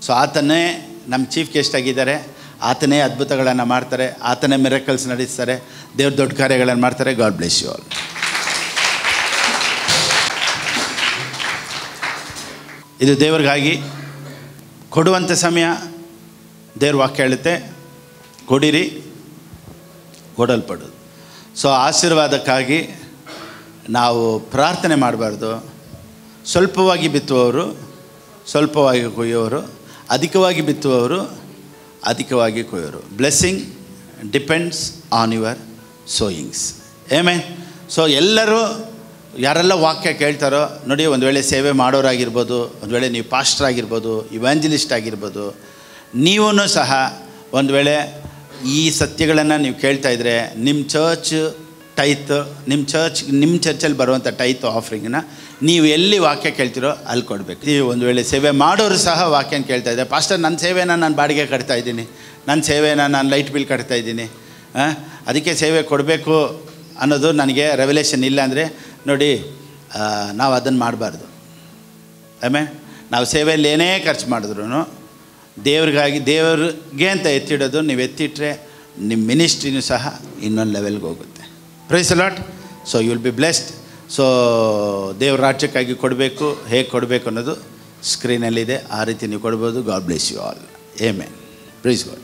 ಸೊ ಆತನೇ ನಮ್ಮ ಚೀಫ್ ಗೆಸ್ಟ್ ಆಗಿದ್ದಾರೆ. ಆತನೇ ಅದ್ಭುತಗಳನ್ನು ಮಾಡ್ತಾರೆ, ಆತನೇ ಮಿರಕಲ್ಸ್ ನಡೆಸ್ತಾರೆ, ದೇವ್ರ ದೊಡ್ಡ ಕಾರ್ಯಗಳನ್ನು ಮಾಡ್ತಾರೆ. God bless you all. ಇದು ದೇವ್ರಿಗಾಗಿ ಕೊಡುವಂಥ ಸಮಯ. ದೇವ್ರ ವಾಕ್ಯ ಹೇಳುತ್ತೆ, ಕೊಡಿರಿ ಕೊಡಲ್ಪಡೋದು. ಸೊ ಆಶೀರ್ವಾದಕ್ಕಾಗಿ ನಾವು ಪ್ರಾರ್ಥನೆ ಮಾಡಬಾರ್ದು. ಸ್ವಲ್ಪವಾಗಿ ಬಿತ್ತುವವರು ಸ್ವಲ್ಪವಾಗಿ ಕೊಯ್ಯೋರು, ಅಧಿಕವಾಗಿ ಬಿತ್ತುವವರು ಅಧಿಕವಾಗಿ ಕೊಯ್ಯೋರು. Blessing depends on your sowings. Amen. So ಎಲ್ಲರೂ ಯಾರೆಲ್ಲ ವಾಕ್ಯ ಕೇಳ್ತಾರೋ ನೋಡಿ, ಒಂದು ವೇಳೆ ಸೇವೆ ಮಾಡೋರಾಗಿರ್ಬೋದು, ಒಂದು ವೇಳೆ ನೀವು ಪಾಸ್ಟರ್ ಆಗಿರ್ಬೋದು, ಇವ್ಯಾಂಜಲಿಸ್ಟ್ ಆಗಿರ್ಬೋದು, ನೀವೂ ಸಹ ಒಂದು ವೇಳೆ ಈ ಸತ್ಯಗಳನ್ನು ನೀವು ಕೇಳ್ತಾಯಿದ್ರೆ ನಿಮ್ಮ ಚರ್ಚಲ್ಲಿ ಬರುವಂಥ ಟೈತ್ ಆಫರಿಂಗನ್ನ ನೀವು ಎಲ್ಲಿ ವಾಕ್ಯ ಕೇಳ್ತಿರೋ ಅಲ್ಲಿ ಕೊಡಬೇಕು. ನೀವು ಒಂದು ವೇಳೆ ಸೇವೆ ಮಾಡೋರು ಸಹ ವಾಕ್ಯನ ಕೇಳ್ತಾಯಿದ್ದೆ, ಪಾಸ್ಟರ್ ನನ್ನ ಸೇವೆನ ನಾನು ಬಾಡಿಗೆ ಕಟ್ತಾಯಿದ್ದೀನಿ, ನನ್ನ ಸೇವೆನ ನಾನು ಲೈಟ್ ಬಿಲ್ ಕಟ್ತಾಯಿದ್ದೀನಿ, ಅದಕ್ಕೆ ಸೇವೆ ಕೊಡಬೇಕು ಅನ್ನೋದು ನನಗೆ ರೆವಲ್ಯೂಷನ್ ಇಲ್ಲ ಅಂದರೆ ನೋಡಿ, ನಾವು ಅದನ್ನು ಮಾಡಬಾರ್ದು. ಆಮೇಲೆ ನಾವು ಸೇವೆಯಲ್ಲಿ ಏನೇ ಖರ್ಚು ಮಾಡಿದ್ರು ದೇವ್ರಿಗೆ ಅಂತ ಎತ್ತಿಡೋದು, ನೀವು ಎತ್ತಿಟ್ರೆ ನಿಮ್ಮ ಮಿನಿಸ್ಟ್ರಿನೂ ಸಹ ಇನ್ನೊಂದು ಲೆವೆಲ್ಗೆ ಹೋಗುತ್ತೆ. Praise the lord. So you will be blessed. So ದೇವ್ರ ರಾಜ್ಯಕ್ಕಾಗಿ ಕೊಡಬೇಕು, ಹೇಗೆ ಕೊಡಬೇಕು ಅನ್ನೋದು ಸ್ಕ್ರೀನಲ್ಲಿದೆ, ಆ ರೀತಿ ನೀವು ಕೊಡ್ಬೋದು. God bless you all. Amen. Praise god.